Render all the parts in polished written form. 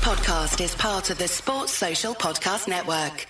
podcast is part of the Sports Social Podcast Network.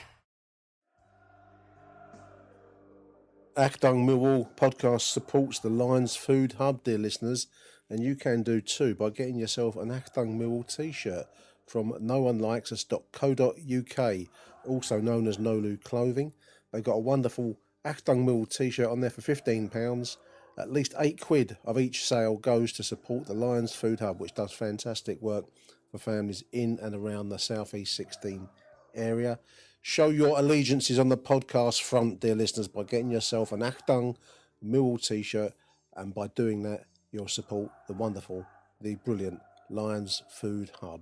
Achtung Millwall podcast supports the Lions Food Hub, dear listeners, and you can do too by getting yourself an Achtung Millwall t-shirt from noonelikesus.co.uk, also known as Nolu Clothing. They've got a wonderful Achtung Millwall t-shirt on there for £15. At least £8 of each sale goes to support the Lions Food Hub, which does fantastic work for families in and around the South East 16 area. Show your allegiances on the podcast front, dear listeners, by getting yourself an Achtung Millwall t-shirt, and by doing that, you'll support the wonderful, the brilliant Lions Food Hub.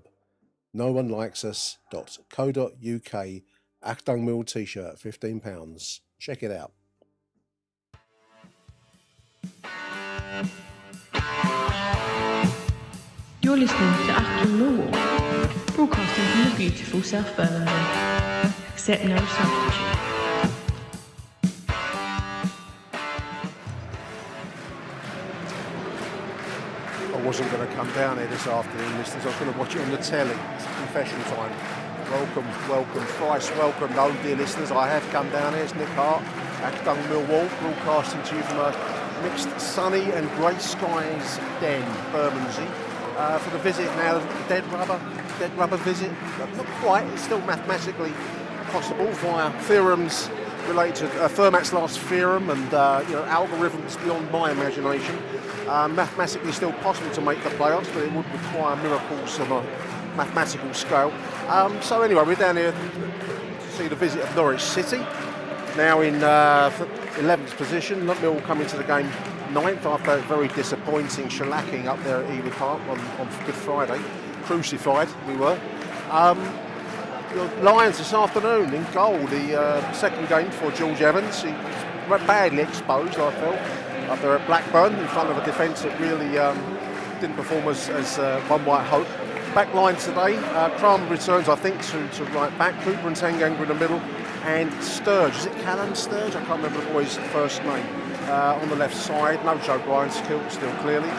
Noonelikesus.co.uk, Achtung Millwall t-shirt, £15. Check it out. You're listening to Achtung Millwall, broadcasting from the beautiful South Birmingham. Accept no substitute. I wasn't going to come down here this afternoon, listeners. I was going to watch it on the telly. It's confession time. Welcome, thrice welcome, though, dear listeners. I have come down here. It's Nick Hart, Achtung Millwall, broadcasting to you from a mixed sunny and grey skies den, Bermondsey. For the visit now, dead rubber visit. Not quite, it's still mathematically possible via theorems related to Fermat's last theorem and algorithms beyond my imagination. Mathematically still possible to make the playoffs, but it would require miracles of a mathematical scale. So anyway, we're down here to see the visit of Norwich City, now in 11th position. Millwall coming to the game 9th after a very disappointing shellacking up there at Ewood Park on Good Friday. Crucified we were. The Lions this afternoon in goal, the second game for George Evans. He was badly exposed, I felt, up there at Blackburn in front of a defence that really didn't perform as one might hope. Back line today, Kramer returns, I think, to right back. Cooper and Tanganga in the middle, and Sturge. Is it Callum Sturge? I can't remember the boy's first name. On the left side, no Joe Bryan still clearly.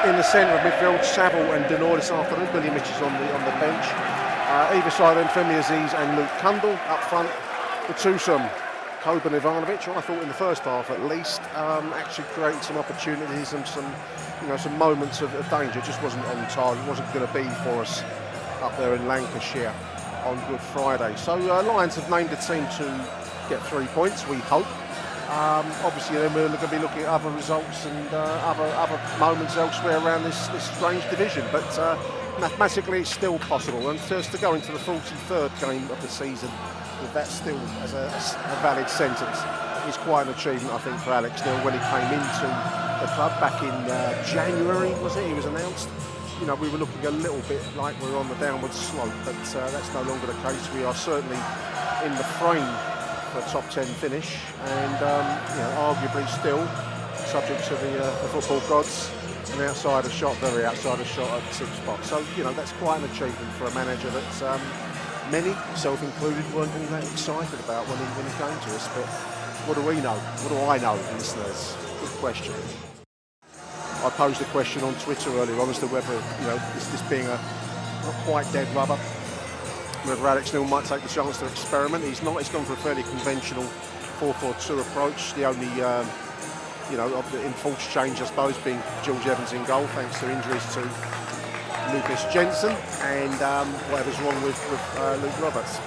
In the centre of midfield, Saville and Denor this afternoon. Billy Mitch is on the bench. Either side then, Femi Aziz and Luke Cundall up front. The twosome, Koban Ivanovic, who I thought in the first half at least actually created some opportunities and some moments of danger. Just wasn't on target. Wasn't going to be for us up there in Lancashire on Good Friday. So Lions have named a team to get 3 points, we hope. Obviously then we're going to be looking at other results and other moments elsewhere around this strange division, but mathematically it's still possible, and just to go into the 43rd game of the season with that still as a valid sentence is quite an achievement, I think, for Alex Neil. When he came into the club back in January, was it? He was announced. We were looking a little bit like we were on the downward slope, but that's no longer the case. We are certainly in the frame for a top 10 finish, and arguably still subject to the football gods, an outsider shot, very outsider shot at 6 spots. So that's quite an achievement for a manager that many, self included, weren't all that excited about when he came to us. But what do we know? What do I know, listeners? Good question. I posed a question on Twitter earlier on as to whether this being a not quite dead rubber, whether Alex Neil might take the chance to experiment. He's not. He's gone for a fairly conventional 4-4-2 approach. The only, enforced change, I suppose, being George Evans in goal, thanks to injuries to Lucas Jensen and whatever's wrong with Liam Roberts.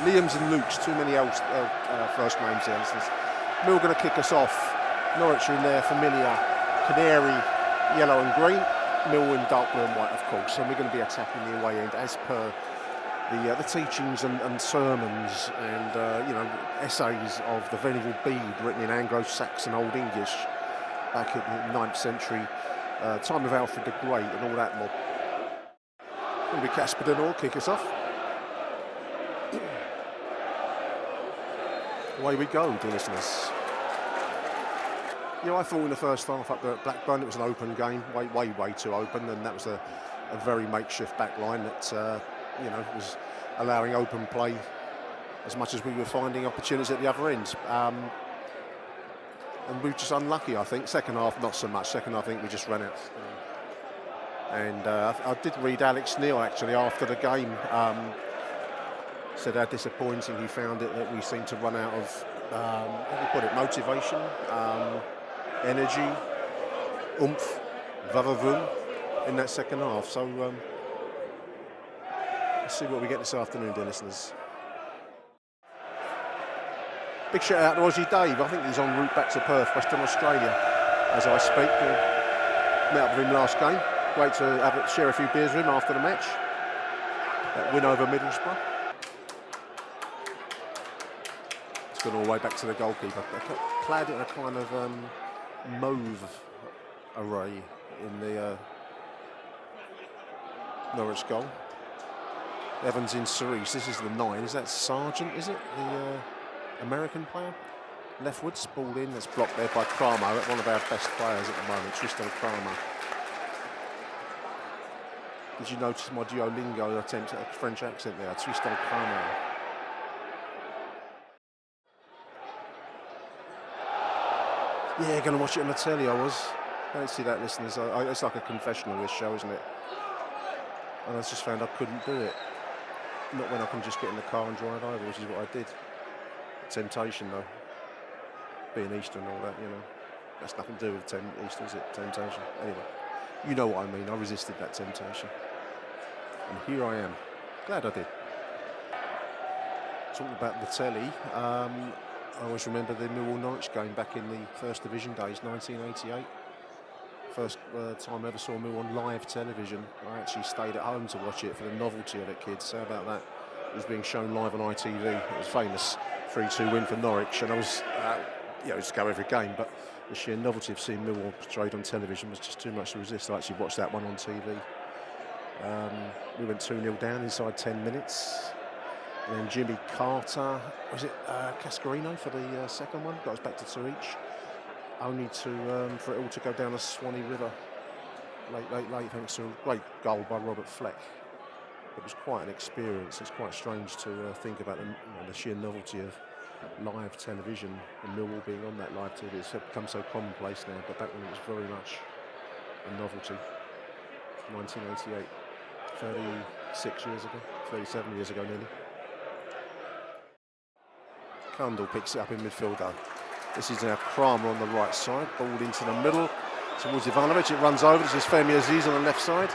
Liam's and Luke's, too many first names here. Mill going to kick us off. Norwich are in their familiar canary yellow and green. Mill in dark blue and white, of course, and we're going to be attacking the away end as per the teachings and sermons and essays of the Venerable Bede, written in Anglo-Saxon Old English back in the 9th century, time of Alfred the Great and all that mob. Going to be Casper Denor kick us off. Away we go, dear listeners. I thought in the first half up there at Blackburn it was an open game, way too open, and that was a very makeshift back line that was allowing open play as much as we were finding opportunities at the other end. And we were just unlucky, I think. Second half, not so much. Second half, I think we just ran out. And I did read Alex Neil actually after the game. Said how disappointing he found it that we seemed to run out of, how do you put it, motivation, energy, oomph, vavavoom in that second half. So let's see what we get this afternoon, dear listeners. Big shout out to Aussie Dave. I think he's en route back to Perth, Western Australia, as I speak. Met up with him last game. Great to share a few beers with him after the match. That win over Middlesbrough. It's gone all the way back to the goalkeeper. They're clad in a kind of mauve array in the Norwich goal. Evans in cerise. This is the 9. Is that Sargent, is it? The American player? Leftwards, ball in. That's blocked there by Cramo, one of our best players at the moment, Tristan Cramo. Did you notice my Duolingo attempt at a French accent there? Tristan Cramo. Yeah, going to watch it on the telly, I was. Don't see that, listeners. It's like a confessional, this show, isn't it? And I just found I couldn't do it. Not when I can just get in the car and drive over, which is what I did. Temptation, though. Being Easter and all that, you know. That's nothing to do with Easter, is it? Temptation. Anyway, you know what I mean. I resisted that temptation. And here I am. Glad I did. Talking about the telly, I always remember the Millwall Norwich game back in the First Division days, 1988. First time I ever saw Millwall on live television. I actually stayed at home to watch it for the novelty of it, kids. How about that? It was being shown live on ITV. It was famous 3-2 win for Norwich, and I was, I used to go every game, but the sheer novelty of seeing Millwall portrayed on television was just too much to resist. I actually watched that one on TV. We went 2-0 down inside 10 minutes. And then Jimmy Carter, was it Cascarino for the second one? Got us back to 2 each. Only to for it all to go down the Swanee River late, thanks to a great goal by Robert Fleck. It was quite an experience. It's quite strange to think about the sheer novelty of live television and Millwall being on that live TV. It's become so commonplace now, but back then it was very much a novelty. 1988, 36 years ago, 37 years ago nearly. Cundall picks it up in midfield though. This is now Kramer on the right side, ball into the middle towards Ivanovic. It runs over. This is Femi Aziz on the left side.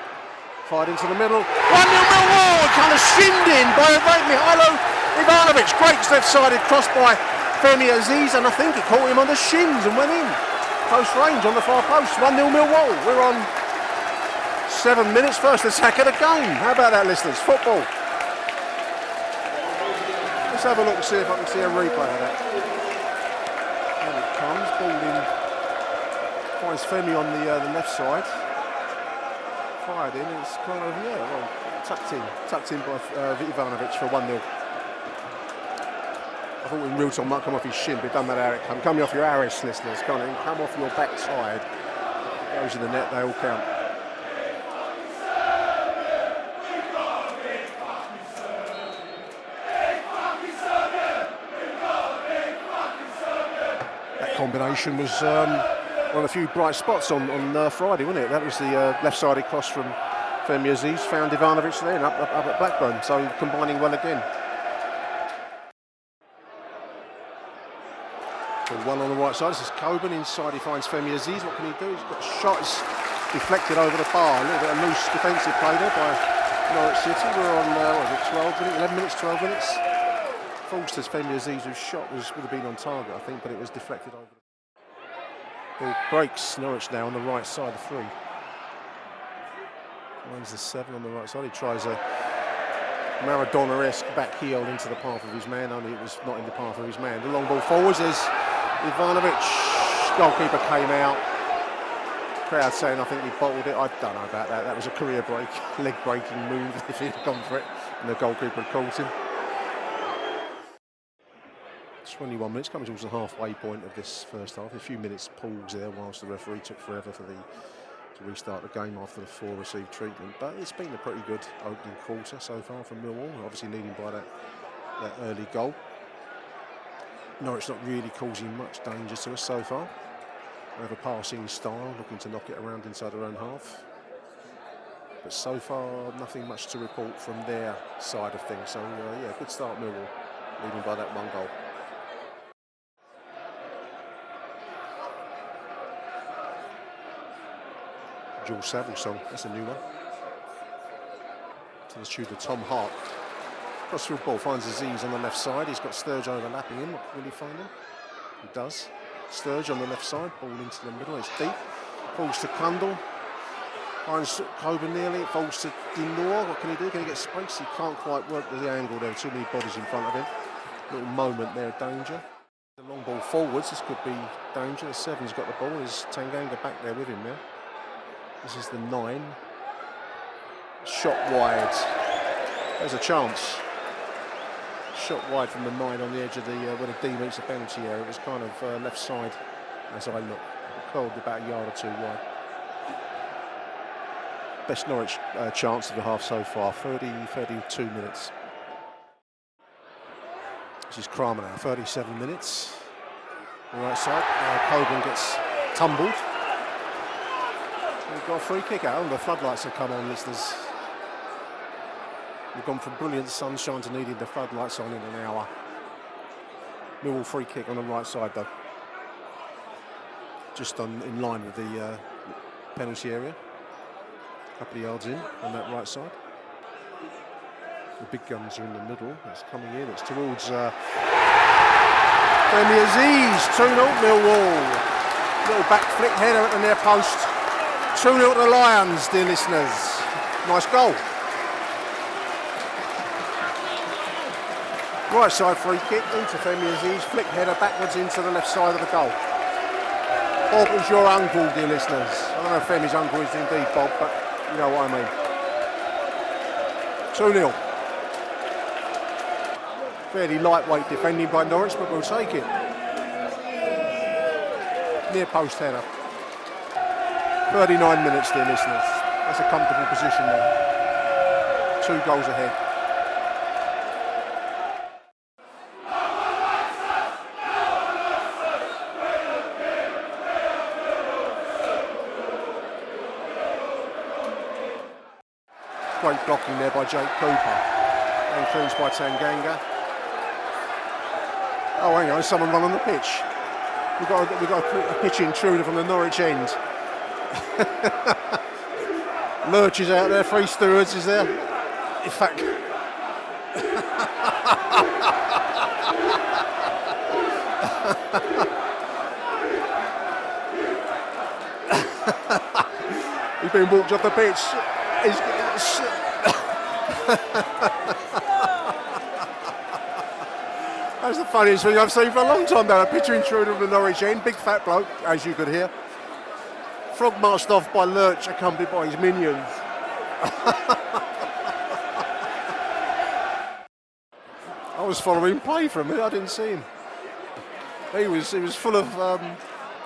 Fired into the middle. 1-0 Millwall! Kind of shinned in by Mihailo Ivanovic. Great left-sided cross by Femi Aziz, and I think it caught him on the shins and went in. Close range on the far post. 1-0 Millwall. We're on 7 minutes. First attack of the game. How about that, listeners? Football. Let's have a look and see if I can see a replay of that. There it comes. Ball in. Finds Femi on the left side. Fired in. It's kind of, tucked in by Ivanovic for 1-0. I thought in real time might come off his shin, but it doesn't matter how it comes. Come off your arris, listeners. Come off your backside. It goes in the net, they all count. That combination was one of the few bright spots on Friday, wasn't it? That was the left-sided cross from Femi Aziz, found Ivanovic then up at Blackburn, so combining well again. One on the right side. This is Coburn inside. He finds Femi Aziz. What can he do? He's got a shot. It's deflected over the bar. A little bit of loose defensive play there by Norwich City. We're on 11 minutes, 12 minutes. Falsters Femi Aziz, whose shot would have been on target, I think, but it was deflected over. Ball breaks. Norwich now on the right side, the 3. Finds the 7 on the right side. He tries a Maradona-esque back heel into the path of his man, only it was not in the path of his man. The long ball forwards is Ivanovic. Goalkeeper came out. Crowd saying, I think he bottled it. I don't know about that. That was a career break, leg-breaking move if he'd gone for it and the goalkeeper had caught him. 21 minutes, coming towards the halfway point of this first half. A few minutes pause there whilst the referee took forever to restart the game after the 4 received treatment. But it's been a pretty good opening quarter so far from Millwall, obviously leading by that early goal. Norwich not really causing much danger to us so far. They have a passing style, looking to knock it around inside their own half. But so far, nothing much to report from their side of things. So, yeah, good start, Millwall, leading by that one goal. Jules Saville song, that's a new one. To the tune of Tom Hart. Crossfield ball finds Aziz on the left side. He's got Sturge overlapping him. Will he find him? He does. Sturge on the left side, ball into the middle. It's deep. Falls to Kundle. Finds Coburn nearly. It falls to Dinor. What can he do? Can he get space? He can't quite work with the angle there. Too many bodies in front of him. Little moment there of danger. The long ball forwards. This could be danger. The 7's got the ball. There's Tanganga back there with him now. This is the 9. Shot wide. There's a chance. Shot wide from the 9 on the edge of the where the D meets the penalty area. It was kind of left side as I look. Curled about a yard or two wide. Best Norwich chance of the half so far. 32 minutes. This is Kramer now. 37 minutes. On the right side. Coburn gets tumbled. We've got a free kick out. The floodlights have come on, listeners. We've gone from brilliant sunshine to needing the floodlights on in an hour. Millwall free kick on the right side though. Just in line with the penalty area. A couple of yards in on that right side. The big guns are in the middle. It's coming in. It's towards Femi Aziz. 2-0 Millwall. Little back flick header at the near post. 2-0 to the Lions, dear listeners. Nice goal. Right side free kick into Femi Aziz. Flick header backwards into the left side of the goal. Bob is your uncle, dear listeners. I don't know if Femi's uncle is indeed Bob, but you know what I mean. 2-0. Fairly lightweight defending by Norwich, but we'll take it. Near post header. 39 minutes, dear listeners. That's a comfortable position there. 2 goals ahead. Great blocking there by Jake Cooper. And cleansed by Tanganga. Oh, hang on, there's someone run on the pitch. We've got a pitch intruder from the Norwich end. Lurch is out there, 3 stewards is there. In fact, he's been walked off the pitch. That's the funniest thing I've seen for a long time though. A pitch intruder from the Norwich end, big fat bloke, as you could hear. Frog marched off by Lurch, accompanied by his minions. I was following play from him. I didn't see him. He was full of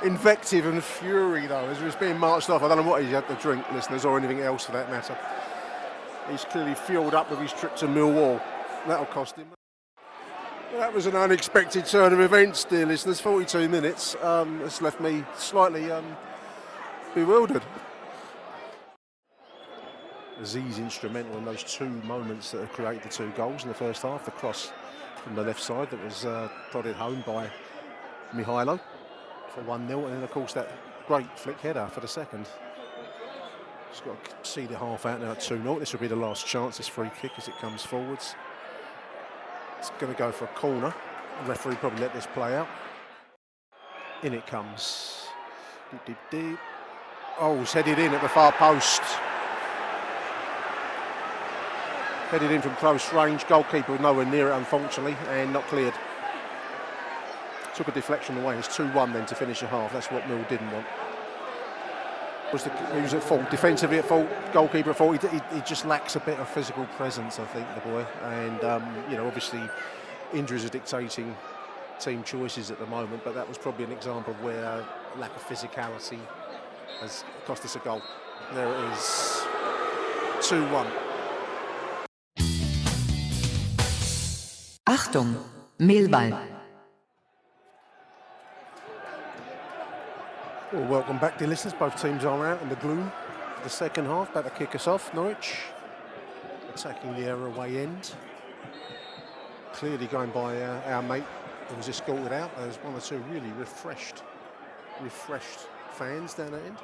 invective and fury though as he was being marched off. I don't know what he had to drink, listeners, or anything else for that matter. He's clearly fueled up with his trip to Millwall. That'll cost him. Well, that was an unexpected turn of events, dear listeners. 42 minutes. It's left me slightly bewildered. Aziz instrumental in those 2 moments that have created the 2 goals in the first half. The cross from the left side that was prodded home by Mihailo for 1-0, and then of course that great flick header for the second. Just got to see the half out now at 2-0. This will be the last chance, this free kick as it comes forwards. It's going to go for a corner. The referee probably let this play out. In it comes. Deep, deep, deep. Oh, it's headed in at the far post. Headed in from close range. Goalkeeper nowhere near it, unfortunately, and not cleared. Took a deflection away. It's 2-1 then to finish the half. That's what Mill didn't want. He was at fault, defensively at fault, goalkeeper at fault. He just lacks a bit of physical presence, I think, the boy. And, obviously injuries are dictating team choices at the moment, but that was probably an example of where lack of physicality has cost us a goal. There it is, 2-1. Achtung, Millwall. Well, welcome back, dear listeners. Both teams are out in the gloom. The second half, about to kick us off. Norwich attacking the area away end. Clearly going by our mate who was escorted out. There's one or two really refreshed fans down that end.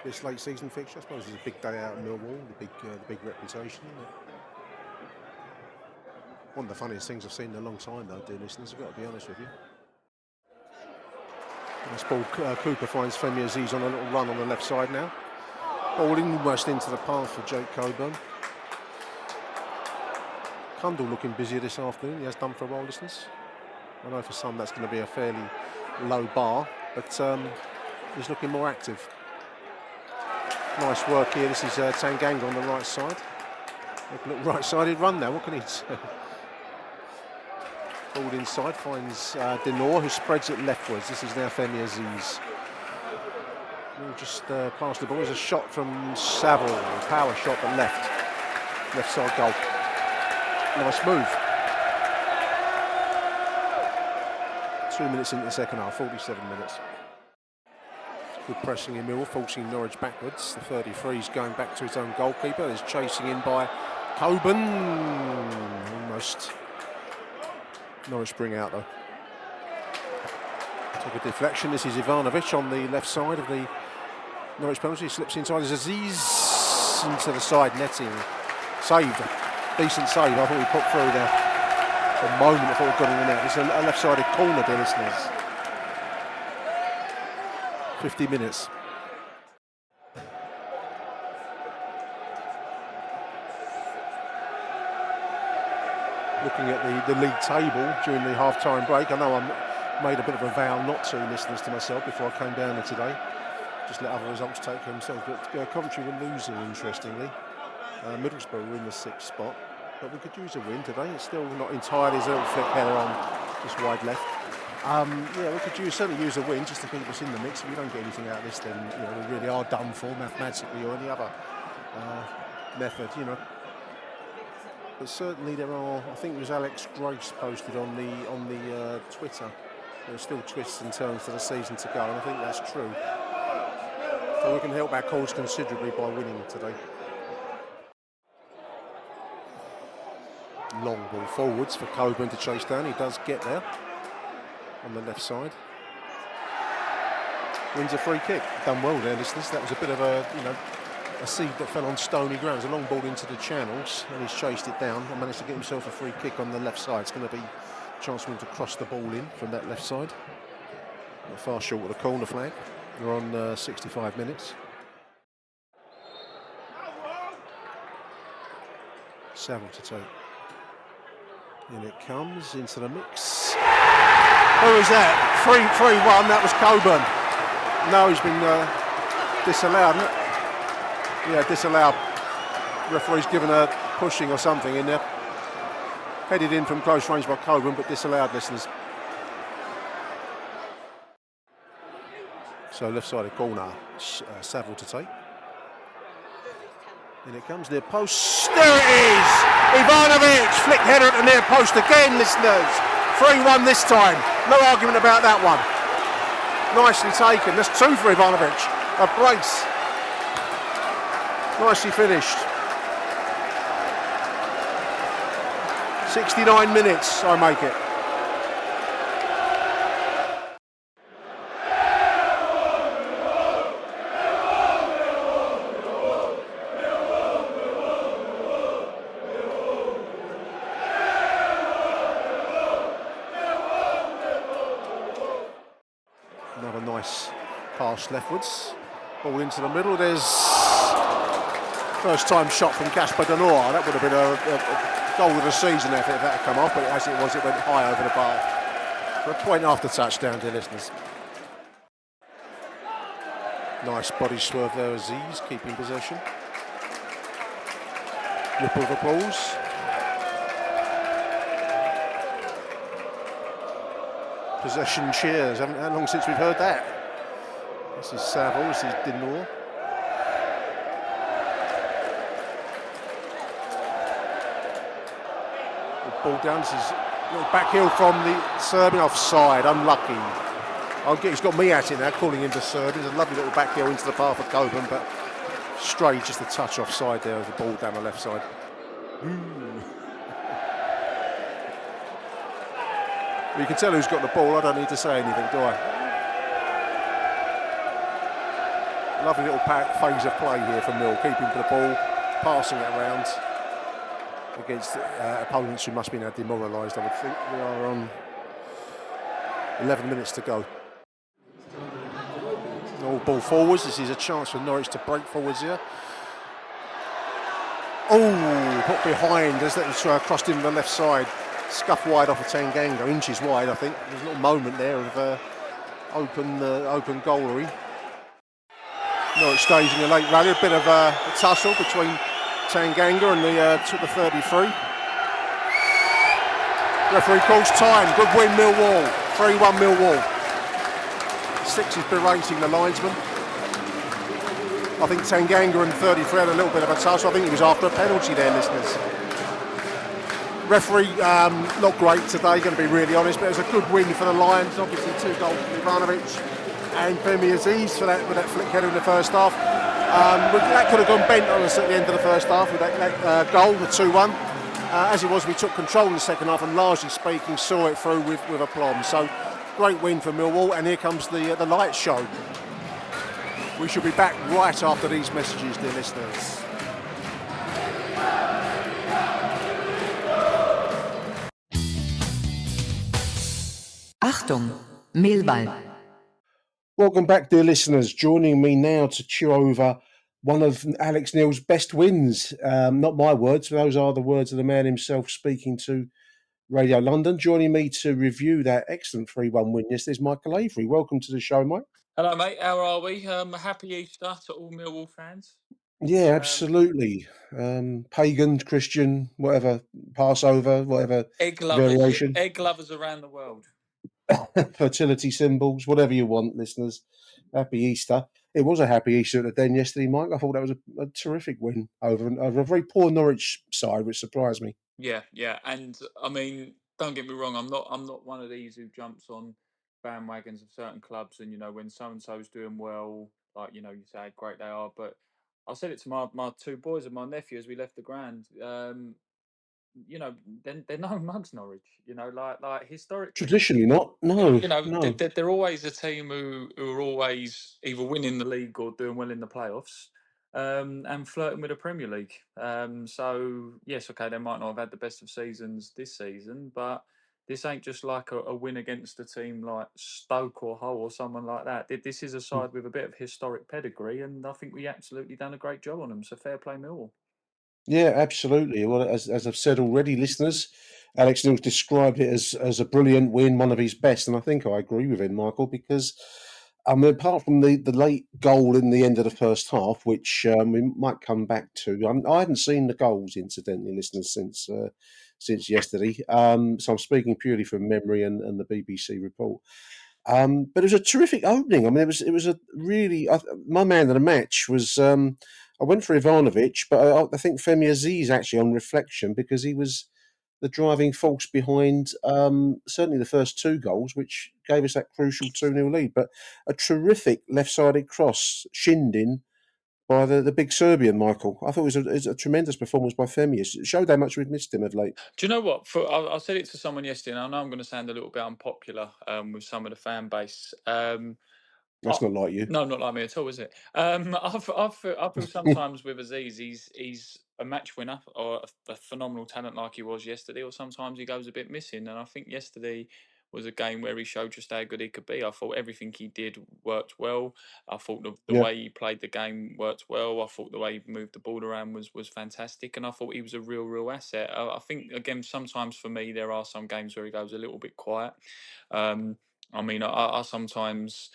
This late season fixture, I suppose, it's a big day out in Millwall. The big reputation. Isn't it? One of the funniest things I've seen in a long time, though, dear listeners. I've got to be honest with you. Nice ball. Cooper finds Femi Aziz on a little run on the left side now. Ball almost into the path for Jake Coburn. Cundall looking busier this afternoon. He has done for a while, listeners. I know for some that's going to be a fairly low bar, but he's looking more active. Nice work here. This is Tanganga on the right side. Look, right-sided run now. What can he do? Ball inside, finds Denor, who spreads it leftwards. This is now Femi Aziz. We'll just pass the ball. There's a shot from Saville. Power shot, but left side goal. Nice move. 2 minutes into the second half, 47 minutes. Good pressing in Millwall, forcing Norwich backwards. The 33 is going back to his own goalkeeper. There's chasing in by Coburn. Almost. Norwich bring out though. Took a deflection. This is Ivanovic on the left side of the Norwich penalty. He slips inside as Aziz into the side netting. Saved. Decent save. I thought he put through there. For a moment I thought he got in the net. It's a left-sided corner, dear listeners. 50 minutes. Looking at the league table during the half-time break, I know I made a bit of a vow not to, listeners, to myself before I came down here today. Just let other results take for themselves. But Coventry were losing, interestingly. Middlesbrough were in the 6th spot, but we could use a win today. It's still not entirely. There's a little flick header on just wide left. Yeah, we could certainly use a win just to keep us in the mix. If we don't get anything out of this, then we really are done for mathematically or any other method, But certainly there are. I think it was Alex Grace posted on the Twitter. There are still twists and turns for the season to go, and I think that's true. So we can help our cause considerably by winning today. Long ball forwards for Coburn to chase down. He does get there on the left side. Wins a free kick. Done well there, listeners. That was a bit of a seed that fell on stony ground. It was a long ball into the channels, and he's chased it down and managed to get himself a free kick on the left side. It's going to be a chance for him to cross the ball in from that left side. Not far short of the corner flag. We're on 65 minutes. Saville to take. In it comes into the mix. Who is that? 3-1. That was Coburn. No, he's been disallowed. Yeah, disallowed. Referee's given a pushing or something in there. Headed in from close range by Coburn, but disallowed, listeners. So left-sided corner, Saville to take. In it comes, near post. There it is! Ivanovic! Flick header at the near post again, listeners. 3-1 this time. No argument about that one. Nicely taken. That's 2 for Ivanovic. A brace. Nicely finished. 69 minutes, I make it. Another nice pass leftwards. Ball into the middle. There's first time shot from Kasper Denor. That would have been a goal of the season if that had come off, but as it was, it went high over the bar. For a point after touchdown, dear listeners. Nice body swerve there, Aziz, keeping possession. Ripple of applause. Possession cheers. How long since we've heard that? This is Saville, this is Denor. Ball down, this is a little back heel from the Serbian, offside, unlucky. He's got me at it now, calling him the Serbian. There's a lovely little back heel into the path of Coburn, but Stray just a touch offside there of the ball down the left side. You can tell who's got the ball. I don't need to say anything, do I? Lovely little phase of play here from Mill, keeping the ball, passing it around against opponents who must be now demoralised, I would think. We are on 11 minutes to go. All ball forwards. This is a chance for Norwich to break forwards here. Oh, put behind as that was crossed in the left side. Scuff wide off of Tanganga, inches wide, I think. There's a little moment there of open goalery. Norwich staging a late rally, a bit of a tussle between Tanganga and the 33. Referee calls time. Good win, Millwall. 3-1 Millwall. Six is berating the linesman. I think Tanganga and 33 had a little bit of a tussle. I think he was after a penalty there, listeners. Referee not great today, going to be really honest, but it was a good win for the Lions. Obviously 2 goals from Ivanovic and Jimmy MIzen for that, with that flick header in the first half. That could have gone bent on us at the end of the first half with that goal, the 2-1. As it was, we took control in the second half and, largely speaking, saw it through with aplomb. So, great win for Millwall, and here comes the light show. We shall be back right after these messages, dear listeners. Achtung, Millwall. Welcome back, dear listeners. Joining me now to chew over one of Alex Neil's best wins. Not my words, those are the words of the man himself speaking to Radio London. Joining me to review that excellent 3-1 win yesterday is Michael Avery. Welcome to the show, Mike. Hello, mate. How are we? Happy Easter to all Millwall fans. Yeah, absolutely. Pagan, Christian, whatever, Passover, whatever Egg lovers, variation. egg lovers around the world. Fertility symbols, whatever you want, listeners. Happy Easter. It was a happy Easter at the Den yesterday, Mike. I thought that was a terrific win over a very poor Norwich side, which surprised me. Yeah. And I mean, don't get me wrong. I'm not one of these who jumps on bandwagons of certain clubs, and when so and so's doing well, like you say how great they are. But I said it to my 2 boys and my nephew as we left the ground. They're no mugs, Norwich. Like historically. Traditionally not. No. They're always a team who are always either winning the league or doing well in the playoffs, and flirting with the Premier League. So yes, okay, they might not have had the best of seasons this season, but this ain't just like a win against a team like Stoke or Hull or someone like that. This is a side with a bit of historic pedigree, and I think we absolutely done a great job on them. So fair play, Millwall. Yeah, absolutely. Well, as I've said already, listeners, Alex Neil's described it as a brilliant win, one of his best, and I think I agree with him, Michael, because apart from the late goal in the end of the first half, which we might come back to, I hadn't seen the goals, incidentally, listeners, since yesterday. So I'm speaking purely from memory and the BBC report. But it was a terrific opening. I mean, it was a really. My man of the match was. I went for Ivanovic, but I think Femi Aziz actually on reflection, because he was the driving force behind certainly the first 2 goals, which gave us that crucial 2-0 lead. But a terrific left-sided cross shinned in by the big Serbian, Michael. I thought it was a tremendous performance by Femi. It showed how much we've missed him of late. Do you know what? I said it to someone yesterday, and I know I'm going to sound a little bit unpopular with some of the fan base. That's not like you. No, not like me at all, is it? I feel sometimes with Aziz, he's a match winner or a phenomenal talent like he was yesterday, or sometimes he goes a bit missing. And I think yesterday was a game where he showed just how good he could be. I thought everything he did worked well. I thought the way he played the game worked well. I thought the way he moved the ball around was fantastic, and I thought he was a real asset. I think again, sometimes for me there are some games where he goes a little bit quiet. I mean, I sometimes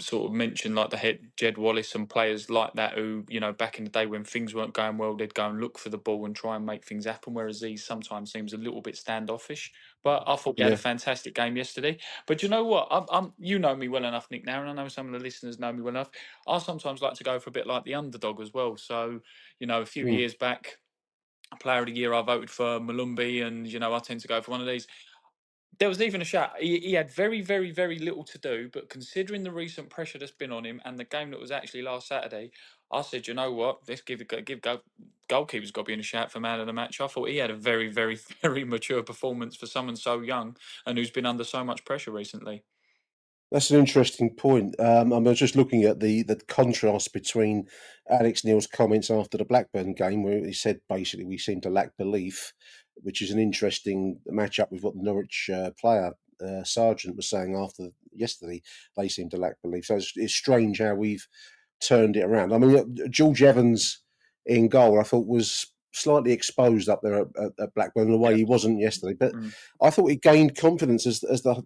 sort of mention like the head Jed Wallace and players like that who, back in the day when things weren't going well, they'd go and look for the ball and try and make things happen, whereas he sometimes seems a little bit standoffish. But I thought he had a fantastic game yesterday. But you know what? You know me well enough, Nick, now, and I know some of the listeners know me well enough. I sometimes like to go for a bit like the underdog as well. So, a few years back, Player of the Year, I voted for Malumbi, and, I tend to go for one of these. There was even a shout. He had very, very, very little to do, but considering the recent pressure that's been on him and the game that was actually last Saturday, I said, you know what? Let's goalkeeper's got to be in a shout for man of the match. I thought he had a very, very, very mature performance for someone so young and who's been under so much pressure recently. That's an interesting point. I was just looking at the contrast between Alex Neil's comments after the Blackburn game, where he said basically we seem to lack belief, which is an interesting match-up with what the Norwich player Sargent was saying after yesterday. They seem to lack belief. So it's strange how we've turned it around. I mean, George Evans in goal, I thought was slightly exposed up there at Blackburn in a way Yeah. he wasn't yesterday, but Mm. I thought he gained confidence as the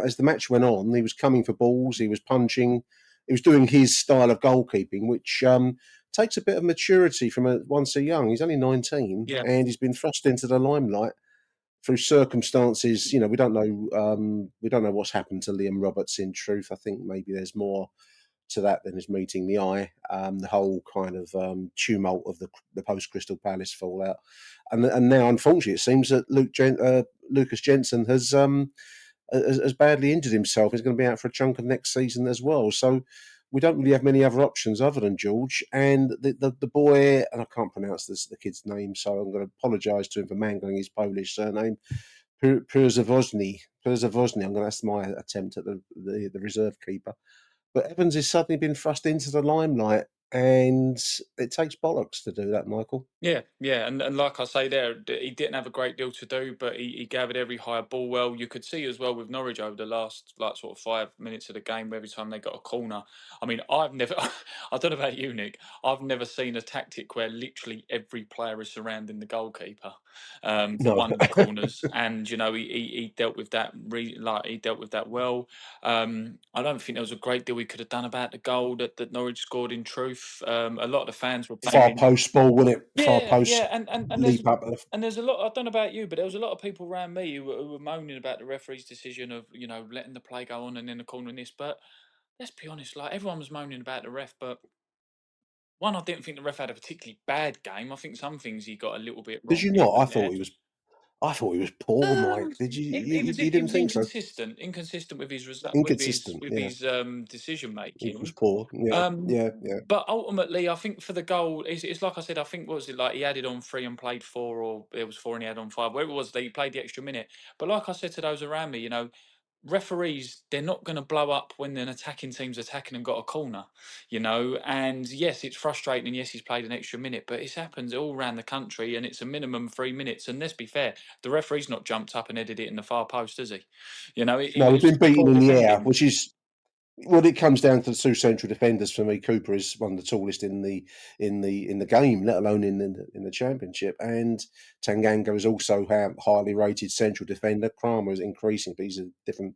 as the match went on. He was coming for balls, he was punching, he was doing his style of goalkeeping, which takes a bit of maturity from one so young. He's only 19, Yeah. and he's been thrust into the limelight through circumstances. We don't know what's happened to Liam Roberts. In truth, I think maybe there's more to that than is meeting the eye. The whole kind of tumult of the post Crystal Palace fallout, and now unfortunately it seems that Lucas Jensen has badly injured himself. He's going to be out for a chunk of next season as well. So we don't really have many other options other than George and the boy. And I can't pronounce the kid's name, so I'm going to apologise to him for mangling his Polish surname. Przewozny. That's my attempt at the reserve keeper. But Evans has suddenly been thrust into the limelight, and it takes bollocks to do that, Michael. Yeah, yeah, and like I say there, he didn't have a great deal to do, but he gathered every high ball well. You could see as well with Norwich over the last like sort of 5 minutes of the game, every time they got a corner. I mean, I've never, I don't know about you, Nick, I've never seen a tactic where literally every player is surrounding the goalkeeper for No. one of the corners, and he dealt with that he dealt with that well. I don't think there was a great deal we could have done about the goal that Norwich scored. In truth, a lot of the fans were Far blaming. post ball, wasn't it? Far Yeah, post yeah, and leap up. there's a lot. I don't know about you, but there was a lot of people around me who were moaning about the referee's decision of letting the play go on and then the corner and this. But let's be honest, like everyone was moaning about the ref, but one, I didn't think the ref had a particularly bad game. I think some things he got a little bit Did wrong you here not? and there. I thought he was poor, Mike. Did you? You It didn't was think so? inconsistent with his Inconsistent. with Yeah, his decision it was making. poor. Yeah, Um, yeah, yeah. but ultimately, I think for the goal, it's like I said. I think what was it like? He added on 3 and played 4, or it was 4 and he had on 5. Whatever it was, that he played the extra minute. But like I said to those around me, referees, they're not going to blow up when an attacking team's attacking and got a corner. And yes, it's frustrating, and yes, he's played an extra minute, but it happens all around the country, and it's a minimum 3 minutes. And let's be fair, the referee's not jumped up and headed it in the far post, has he? It No, was we've been just beaten poor in the air, defending. which is well, it comes down to the two central defenders for me. Cooper is one of the tallest in the game, let alone in the championship. And Tanganga is also a highly rated central defender. Kramer is increasing, but he's a different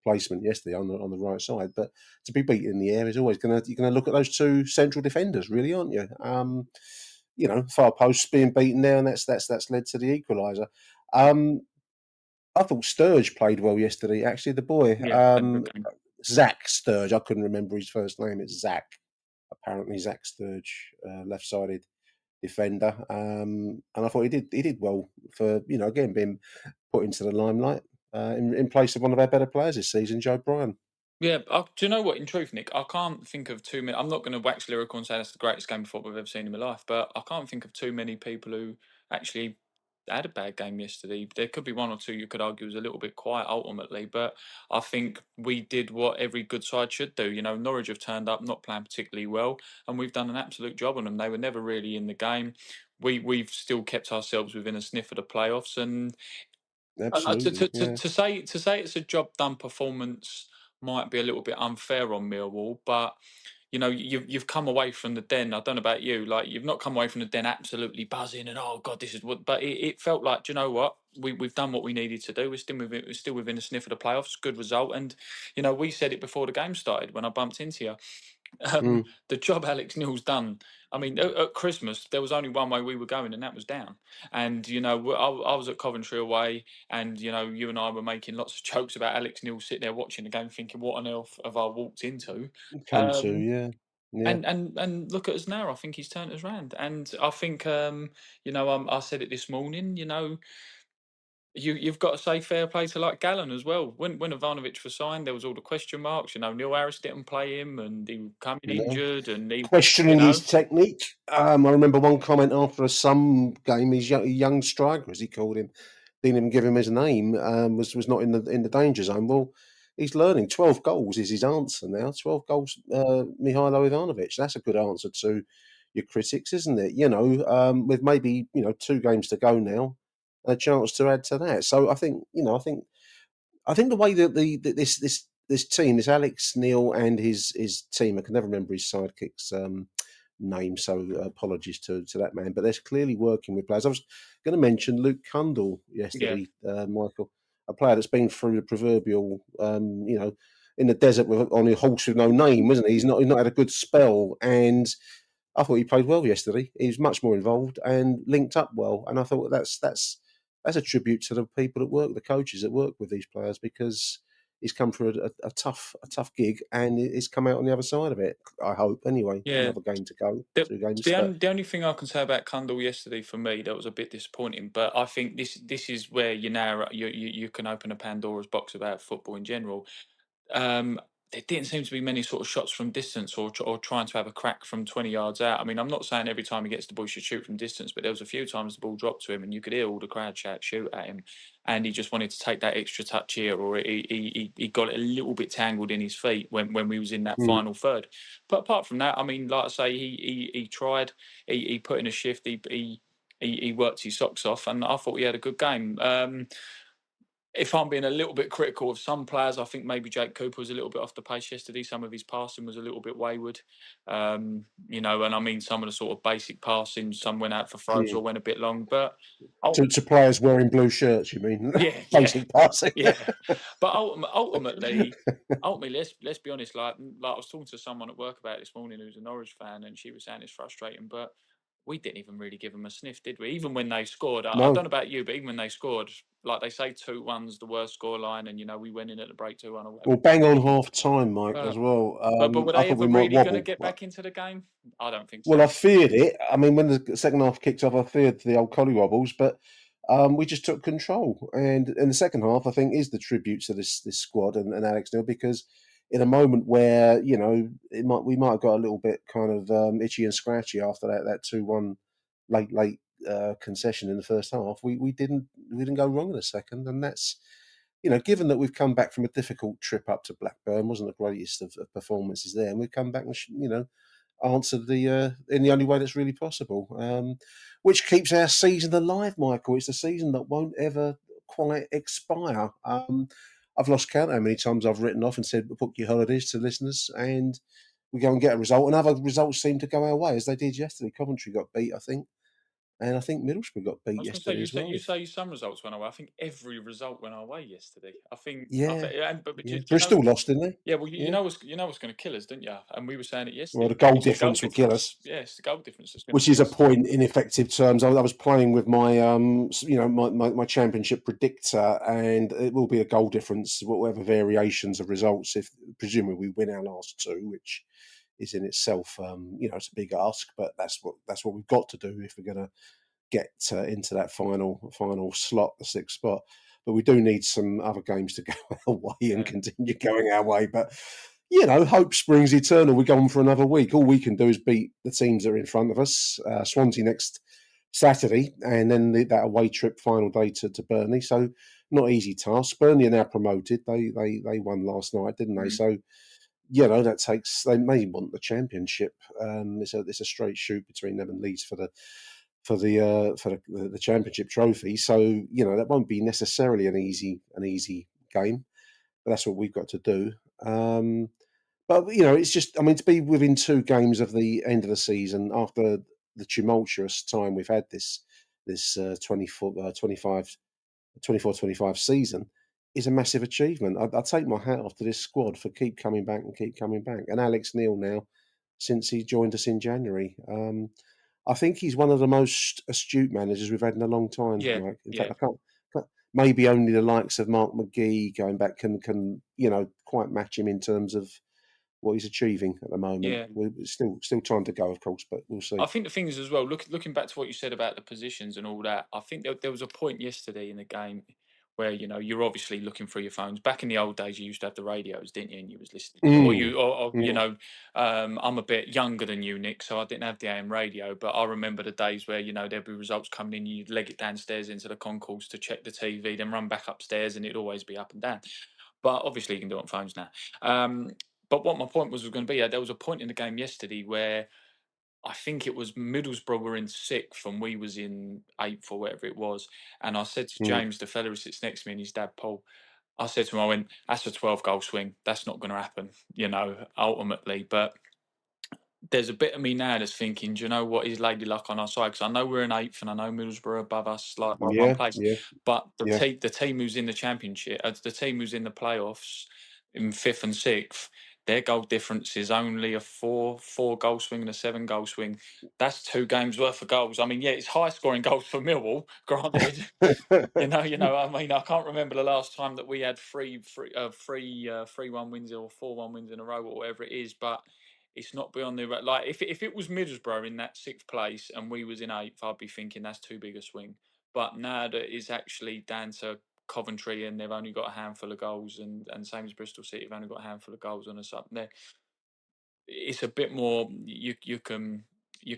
placement yesterday on the right side. But to be beaten in the air is always you're gonna look at those two central defenders, really, aren't you? Far posts being beaten there, and that's led to the equaliser. I thought Sturge played well yesterday. Actually, the boy. Yeah, had a good game. Zach Sturge. I couldn't remember his first name. It's Zach. Apparently, Zach Sturge, left-sided defender. And I thought he did well for again being put into the limelight in place of one of our better players this season, Joe Bryan. Yeah, do you know what? In truth, Nick, I can't think of too many. I'm not going to wax lyrical and say that's the greatest game of football I've ever seen in my life, but I can't think of too many people who actually had a bad game yesterday. There could be one or two you could argue was a little bit quiet ultimately, but I think we did what every good side should do. Norwich have turned up, not playing particularly well, and we've done an absolute job on them. They were never really in the game. We've still kept ourselves within a sniff of the playoffs, and Absolutely, yeah. to say it's a job done performance might be a little bit unfair on Millwall, but you've come away from the Den. I don't know about you, like you've not come away from the Den absolutely buzzing and oh god, this is what. But it felt like, do you know what, we've done what we needed to do. We're still within a sniff of the playoffs. Good result, and we said it before the game started when I bumped into you. Mm. The job Alex Neil's done. I mean, at Christmas there was only one way we were going, and that was down. And I was at Coventry away, and you and I were making lots of jokes about Alex Neil sitting there watching the game, thinking, "What on earth have I walked into?" Come to, Um, yeah, yeah. and look at us now. I think he's turned us around, and I think I said it this morning. you've got to say fair play to like Gallen as well. When Ivanovic was signed, there was all the question marks. Neil Harris didn't play him, and he was coming You know, injured, and he, questioning his technique. I remember one comment after some game, his young striker, as he called him, didn't even give him his name, was not in the danger zone. Well, he's learning. 12 goals is his answer now. 12 goals, Mihailo Ivanovic. That's a good answer to your critics, isn't it? With maybe 2 games to go now, a chance to add to that. So I think the way that this team, this Alex Neil and his team, I can never remember his sidekick's name, so apologies to that man. But they're clearly working with players. I was going to mention Luke Cundle yeah, yesterday, Michael, a player that's been through the proverbial, in the desert on a horse with no name, isn't he? He's not had a good spell, and I thought he played well yesterday. He was much more involved and linked up well, and I thought that's a tribute to the people that work, the coaches that work with these players, because he's come through a tough gig and he's come out on the other side of it. I hope anyway. yeah. Another game to go, The, 2 games, the, but only, the only thing I can say about Cundle yesterday for me that was a bit disappointing, but I think this is where you can open a Pandora's box about football in general. Um, there didn't seem to be many sort of shots from distance or trying to have a crack from 20 yards out. I mean, I'm not saying every time he gets the ball, he should shoot from distance, but there was a few times the ball dropped to him and you could hear all the crowd shoot at him. And he just wanted to take that extra touch here, or he got it a little bit tangled in his feet when we was in that mm, final third. But apart from that, I mean, like I say, he tried, he put in a shift, he worked his socks off, and I thought he had a good game. If I'm being a little bit critical of some players, I think maybe Jake Cooper was a little bit off the pace yesterday. Some of his passing was a little bit wayward, and I mean some of the sort of basic passing. Some went out for throws mm. or went a bit long, but To players wearing blue shirts, you mean? yeah, yeah, Basic passing. yeah. But ultimately, let's be honest. Like I was talking to someone at work about it this morning who's a Norwich fan, and she was saying it's frustrating, but we didn't even really give them a sniff, did we? Even when they scored, I don't No. know about you, but even when they scored, like they say, 2-1's the worst scoreline, and we went in at the break 2-1 or whatever. Well, bang on half time, Mike, as But well. but were I they thought ever we might really going to wobble. get back into the game? I don't think Well, I so. feared it. I mean, when the second half kicked off, I feared the old collywobbles, but we just took control. And in the second half, I think, is the tribute to this squad and Alex Neil, because in a moment where we might have got a little bit kind of itchy and scratchy after that 2-1 late concession in the first half, we didn't go wrong in the second, and that's. Given that we've come back from a difficult trip up to Blackburn, wasn't the greatest of performances there, and we've come back and answered in the only way that's really possible, which keeps our season alive, Michael. It's a season that won't ever quite expire. I've lost count how many times I've written off and said book your holidays to listeners, and we go and get a result, and other results seem to go our way, as they did yesterday. Coventry got beat, I think, and I think Middlesbrough got I beat was going to say yesterday as you well. say some results went away. I think every result went our way yesterday. I Yeah, think, but yeah. do you know? Bristol lost, didn't they? Yeah, well, Yeah. you know what's going to kill us, didn't you? And we were saying it Well, yesterday. the goal It's the goal difference will kill difference. us. Yeah, it's the goal difference that's going to Which is kill a us. point in effective terms. I was playing with my, my championship predictor, and it will be a goal difference, whatever variations of results. If presumably we win our last 2, which is in itself, it's a big ask, but that's what we've got to do if we're going to get into that final slot, the 6th spot. But we do need some other games to go our way and Yeah. continue going our way. But hope springs eternal. We go on for another week. All we can do is beat the teams that are in front of us. Swansea next Saturday, and then that away trip final day to Burnley. So not easy task. Burnley are now promoted. They won last night, didn't they? Mm. So that takes. They may want the championship. It's a straight shoot between them and Leeds for the championship trophy. So that won't be necessarily an easy game. But that's what we've got to do. But it's just. I mean, to be within 2 games of the end of the season after the tumultuous time we've had this 24-25 season is a massive achievement. I take my hat off to this squad for keep coming back and keep coming back. And Alex Neil now, since he joined us in January, I think he's one of the most astute managers we've had in a long time, Yeah, Mike. In fact, yeah. I can't. Maybe only the likes of Mark McGee going back can quite match him in terms of what he's achieving at the moment. Yeah. We're still time to go, of course, but we'll I see. think the thing is as well, looking back to what you said about the positions and all that, I think there was a point yesterday in the game. where you're obviously looking through your phones. Back in the old days, you used to have the radios, didn't you? And you was listening, I'm a bit younger than you, Nick, so I didn't have the AM radio, but I remember the days where there'd be results coming in, you'd leg it downstairs into the concourse to check the TV, then run back upstairs, and it'd always be up and down. But obviously, you can do it on phones now. But what my point was going to be, there was a point in the game yesterday where I think it was Middlesbrough were in sixth and we was in eighth or whatever it was. And I said to James, the fella who sits next to me, and his dad, Paul, I said to him, I went, that's a 12-goal swing. That's not going to happen, ultimately. But there's a bit of me now that's thinking, do you know what, is Lady Luck on our side? Because I know we're in eighth and I know Middlesbrough above us like by one place. But the team who's in the championship, the team who's in the playoffs in fifth and sixth, their goal difference is only a four-goal swing and a 7-goal swing. That's 2 games worth of goals. I mean, it's high-scoring goals for Millwall, granted. I mean, I can't remember the last time that we had 3-1 wins or 4-1 wins in a row or whatever it is, but it's not beyond the like. If it was Middlesbrough in that 6th place and we was in 8th, I'd be thinking that's too big a swing. But now that is actually down to Coventry and they've only got a handful of goals, and same as Bristol City have only got a handful of goals on us up there. It's a bit more you can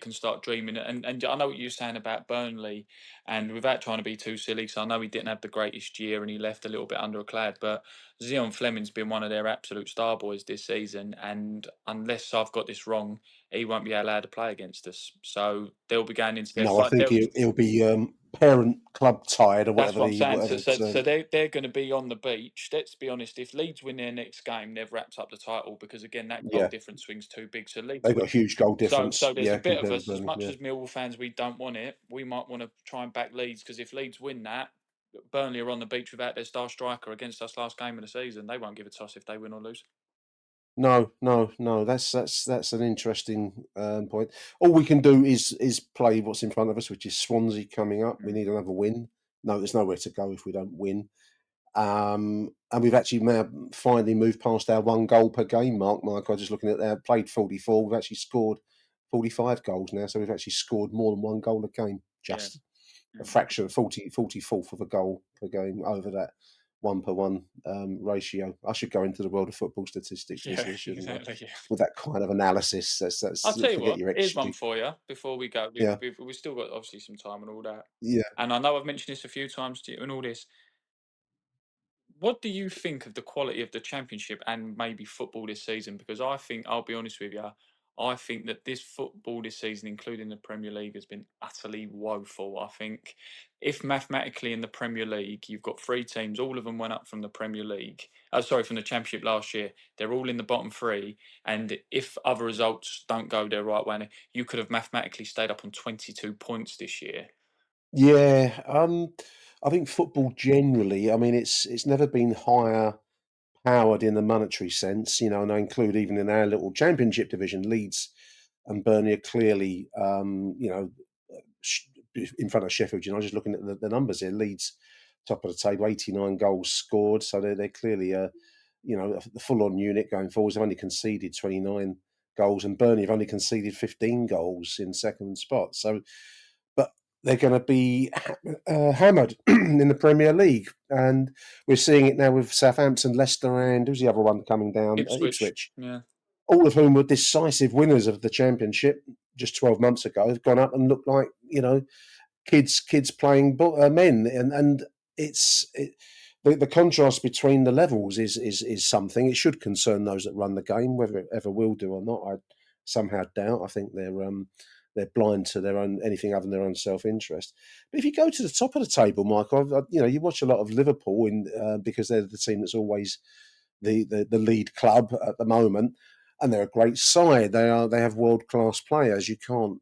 start dreaming. And I know what you're saying about Burnley, and without trying to be too silly, because I know he didn't have the greatest year and he left a little bit under a cloud, but Zion Fleming's been one of their absolute star boys this season, and unless I've got this wrong, he won't be allowed to play against us. So they'll be going into their No, I think he'll be parent club tied or that's whatever. what I'm saying. Whatever So they're going to be on the beach. Let's be honest. If Leeds win their next game, they've wrapped up the title, because again, that goal difference swings too big. So Leeds they've got a huge goal difference. So there's a bit of compared us. to As Burnley, much as Millwall fans, we don't want it. We might want to try and back Leeds, because if Leeds win that, Burnley are on the beach without their star striker against us last game of the season. They won't give a toss if they win or lose. No. That's an interesting point. All we can do is play what's in front of us, which is Swansea coming up. We need another win. No, there's nowhere to go if we don't win. And we've actually now finally moved past our 1 goal per game mark, Mike. I was just looking at that. Played 44. We've actually scored 45 goals now, so we've actually scored more than 1 goal a game. Just a fraction of 44th of a goal per game over that 1-per-1 ratio. I should go into the world of football statistics, Exactly. with that kind of analysis. That's I'll tell you forget what. your Here's XG. one for you before we go. Yeah. We've still got obviously some time and all that. Yeah. And I know I've mentioned this a few times to you and all this. What do you think of the quality of the Championship and maybe football this season? Because I think, I'll be honest with you, I think that this football this season, including the Premier League, has been utterly woeful. I think if mathematically in the Premier League, you've got 3 teams, all of them went up from the Premier League, from the Championship last year, they're all in the bottom 3. And if other results don't go their right way, you could have mathematically stayed up on 22 points this year. Yeah, I think football generally, I mean, it's never been higher powered in the monetary sense, and I include even in our little Championship division, Leeds and Burnley are clearly, in front of Sheffield. Just looking at the numbers here, Leeds top of the table, 89 goals scored, so they're clearly the full-on unit going forwards. They've only conceded 29 goals, and Burnley have only conceded 15 goals in second spot. So, but they're going to be hammered in the Premier League, and we're seeing it now with Southampton, Leicester, and who's the other one coming down? Ipswich. Yeah. All of whom were decisive winners of the Championship just 12 months ago, have gone up and looked like kids playing men, and the contrast between the levels is something. It should concern those that run the game, whether it ever will do or not. I somehow doubt. I think they're blind to their own anything other than their own self-interest. But if you go to the top of the table, Michael, you watch a lot of Liverpool because they're the team that's always the lead club at the moment, and they're a great side. They have world-class players. You can't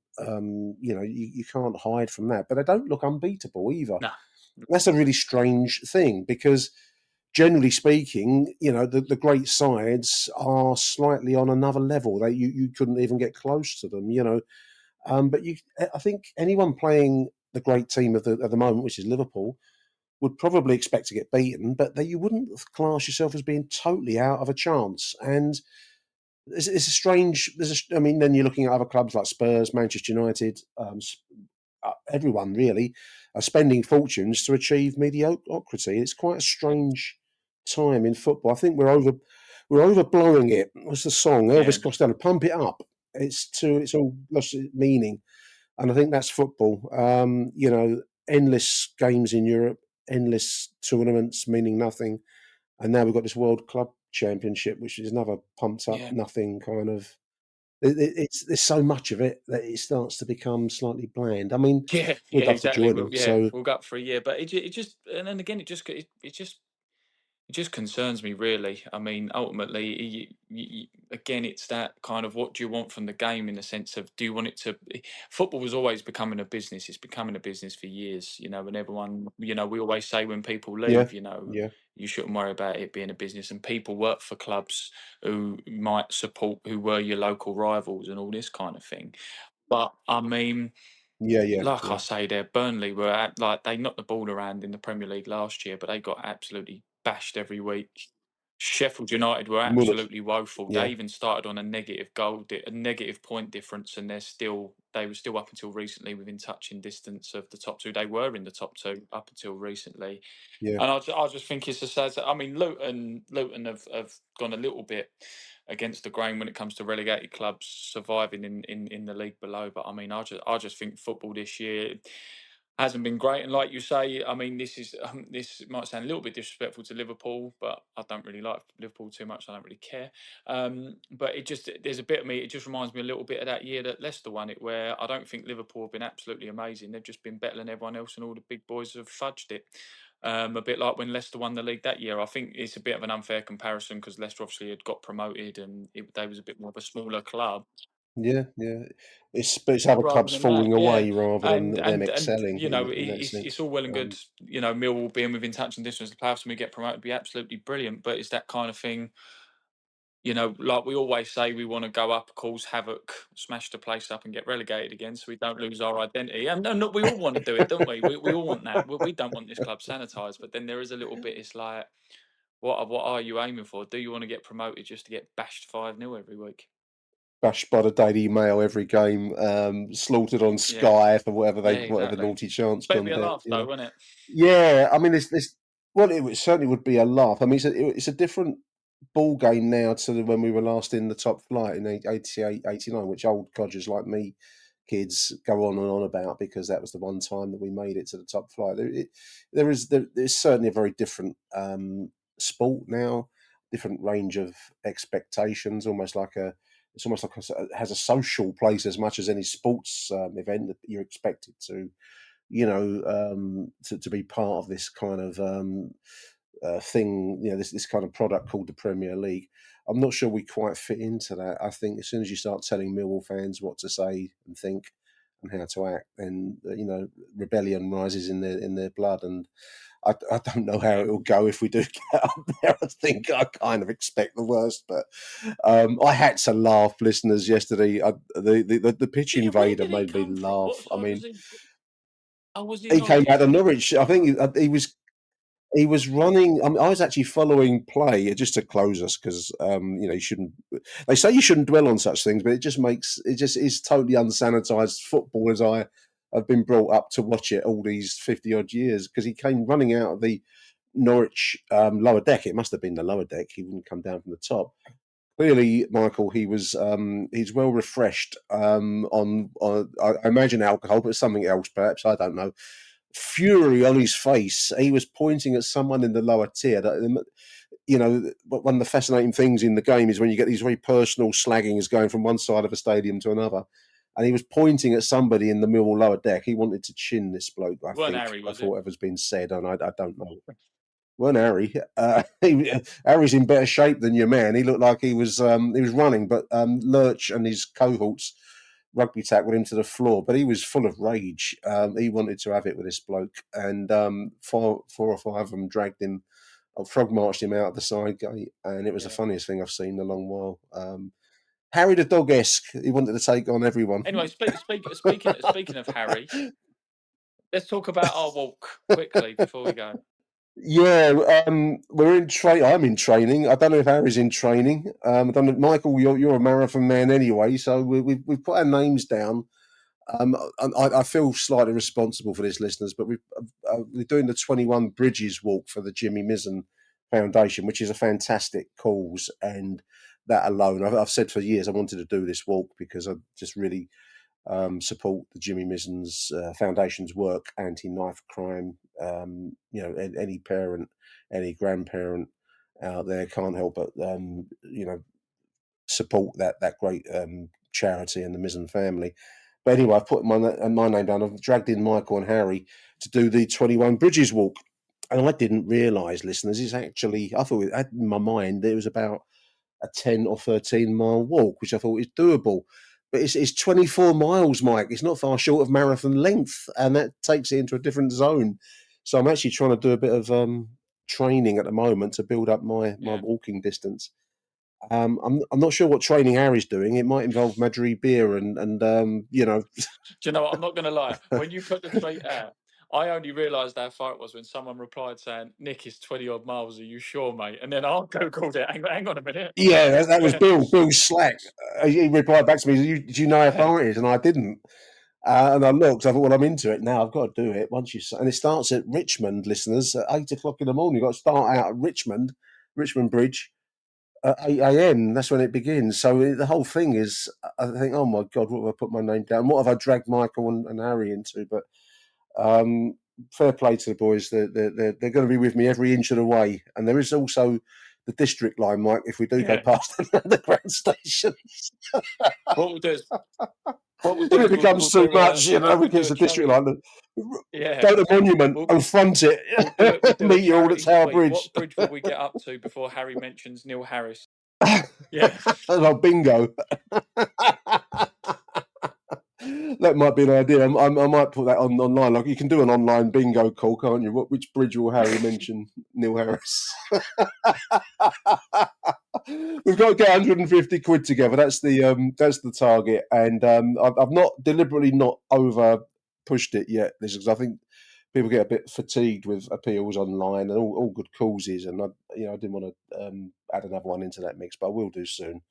you can't hide from that. But they don't look unbeatable either. No. That's a really strange thing, because generally speaking, the great sides are slightly on another level. You couldn't even get close to them, But I think anyone playing the great team of the moment, which is Liverpool, would probably expect to get beaten, but that you wouldn't class yourself as being totally out of a chance. And it's a strange. Then you're looking at other clubs like Spurs, Manchester United, everyone really are spending fortunes to achieve mediocrity. It's quite a strange time in football. I think we're overblowing it. What's the song? Yeah, Elvis Costello, "Pump It Up." It's all lost its meaning, and I think that's football. Endless games in Europe, endless tournaments meaning nothing, and now we've got this World Club Championship, which is another pumped up yeah. nothing kind of. There's so much of it that it starts to become slightly bland. I mean, Yeah, we'd yeah, love to exactly. join Well, them. yeah, So we'll go up for a year, but it just, and then again, it just concerns me really. I mean, ultimately, again, it's that kind of what do you want from the game in the sense of do you want it to? Football was always becoming a business. It's becoming a business for years, and everyone, we always say when people yeah, leave, yeah, you shouldn't worry about it being a business. And people work for clubs who might support, who were your local rivals and all this kind of thing. But I mean, yeah, yeah, like I yeah. say, there, Burnley were like they knocked the ball around in the Premier League last year, but they got absolutely bashed every week. Sheffield United were Mullet, absolutely woeful. They yeah, even started on a negative a negative point difference, and they were still up until recently within touching distance of the top two. They were in the top two up until recently. yeah. And I just think it's a sad. I mean, Luton have gone a little bit against the grain when it comes to relegated clubs surviving in the league below. But I mean, I just think football this year hasn't been great. And like you say, I mean, this might sound a little bit disrespectful to Liverpool, but I don't really like Liverpool too much. I don't really care. But there's a bit of me. It just reminds me a little bit of that year that Leicester won it, where I don't think Liverpool have been absolutely amazing. They've just been better than everyone else, and all the big boys have fudged it. A bit like when Leicester won the league that year. I think it's a bit of an unfair comparison because Leicester obviously had got promoted and they was a bit more of a smaller club. Yeah, yeah. It's other Rather clubs than that, falling yeah, away rather than them and excelling in that it's sense. all well and good, Millwall being within touch and distance of the playoffs and we get promoted, would be absolutely brilliant. But it's that kind of thing, like we always say, we want to go up, cause havoc, smash the place up, and get relegated again, so we don't lose our identity. And no, we all want to do it, don't we? We all want that. We don't want this club sanitised, but then there is a little bit. It's like, what are you aiming for? Do you want to get promoted just to get bashed 5-0 every week? Bashed by the Daily Mail every game, slaughtered on Yeah, Sky for yeah, whatever exactly. naughty chance Better be gone a down. laugh though, wouldn't it? Yeah, I mean, well, certainly would be a laugh. I mean, it's a different ball game now to when we were last in the top flight in 88, 89, which old codgers like me, kids, go on and on about because that was the one time that we made it to the top flight. There's certainly a very different sport now, different range of expectations, it's almost like it has a social place as much as any sports event that you're expected to to be part of this kind of thing, this kind of product called the Premier League. I'm not sure we quite fit into that. I think as soon as you start telling Millwall fans what to say and think and how to act, then rebellion rises in their blood, and I don't know how Yeah. it will go if we do get up there. I think I kind of expect the worst, but I had to laugh, listeners, yesterday. The pitch Did you? Where invader did he made me come from? laugh. What I side was mean, he? Oh, was he he came out Norwich? of Norwich. I think Oh, he was running. I mean, I was actually following play just to close us because you shouldn't. They say you shouldn't dwell on such things, but it just is totally unsanitized football as I have been brought up to watch it all these 50 odd years. Because he came running out of the Norwich lower deck. It must have been the lower deck. He wouldn't come down from the top. Clearly, Michael, he's well refreshed on I imagine alcohol, but something else perhaps. I don't know. Fury on his face. He was pointing at someone in the lower tier. One of the fascinating things in the game is when you get these very personal slaggings going from one side of a stadium to another. And he was pointing at somebody in the Millwall lower deck. He wanted to chin this bloke, I weren't think, Harry, was for it? whatever's been said. And I don't know. Weren't Harry? Harry's in better shape than your man. He looked like he was running, but Lurch and his cohorts rugby tackled him to the floor. But he was full of rage. He wanted to have it with this bloke, and four or five of them dragged him, frog marched him out of the side gate, and it was the Yeah. funniest thing I've seen in a long while. Harry the dog-esque. He wanted to take on everyone. Anyway, speaking of Harry, let's talk about our walk quickly before we go. Yeah, we're in I'm in training. I don't know if Harry's in training. I don't know, Michael. You're a marathon man anyway, so we've put our names down I feel slightly responsible for this, listeners, but we're doing the 21 Bridges walk for the Jimmy MIzen Foundation, which is a fantastic cause. And that alone, I've said for years I wanted to do this walk because I just really support the Jimmy MIzen's Foundation's work, anti-knife crime. Any parent, any grandparent out there can't help but support that great charity and the MIzen family. But anyway, I've put my name down. I've dragged in Michael and Harry to do the 21 Bridges walk. And I didn't realise, listeners, it's actually, I thought in my mind it was about a 10 or 13 mile walk, which I thought is doable. But it's 24 miles, Mike. It's not far short of marathon length, and that takes it into a different zone. So I'm actually trying to do a bit of training at the moment to build up my walking distance. I'm not sure what training Harry's doing. It might involve Madri beer and Do you know what? I'm not going to lie. When you put the tweet out, I only realised how far it was when someone replied saying, "Nick, is 20 odd miles. Are you sure, mate?" And then I googled it. Hang on a minute. Yeah, that was Bill Slack. He replied back to me, "Do you know how far it is?" And I didn't. And I looked. I thought, "Well, I'm into it now. I've got to do it." And it starts at Richmond, listeners, at 8:00 in the morning. You've got to start out at Richmond Bridge, at 8 a.m. That's when it begins. So the whole thing is, I think, oh my God, what have I put my name down? What have I dragged Michael and Harry into? But fair play to the boys. They're going to be with me every inch of the way. And there is also the district line, Mike, if we do go past an underground station. What we'll do is, if it becomes too much, we get the district line. Go to Monument and front it. Meet you all at Tower Bridge. What bridge will we get up to before Harry mentions Neil Harris? Yeah. Bingo. That might be an idea. I might put that online. Like, you can do an online bingo call, can't you? Which bridge will Harry mention Neil Harris? We've got to get 150 quid together. That's the target, and I've not deliberately not over pushed it yet. This is, I think people get a bit fatigued with appeals online and all good causes, and I didn't want to add another one into that mix, but I will do soon.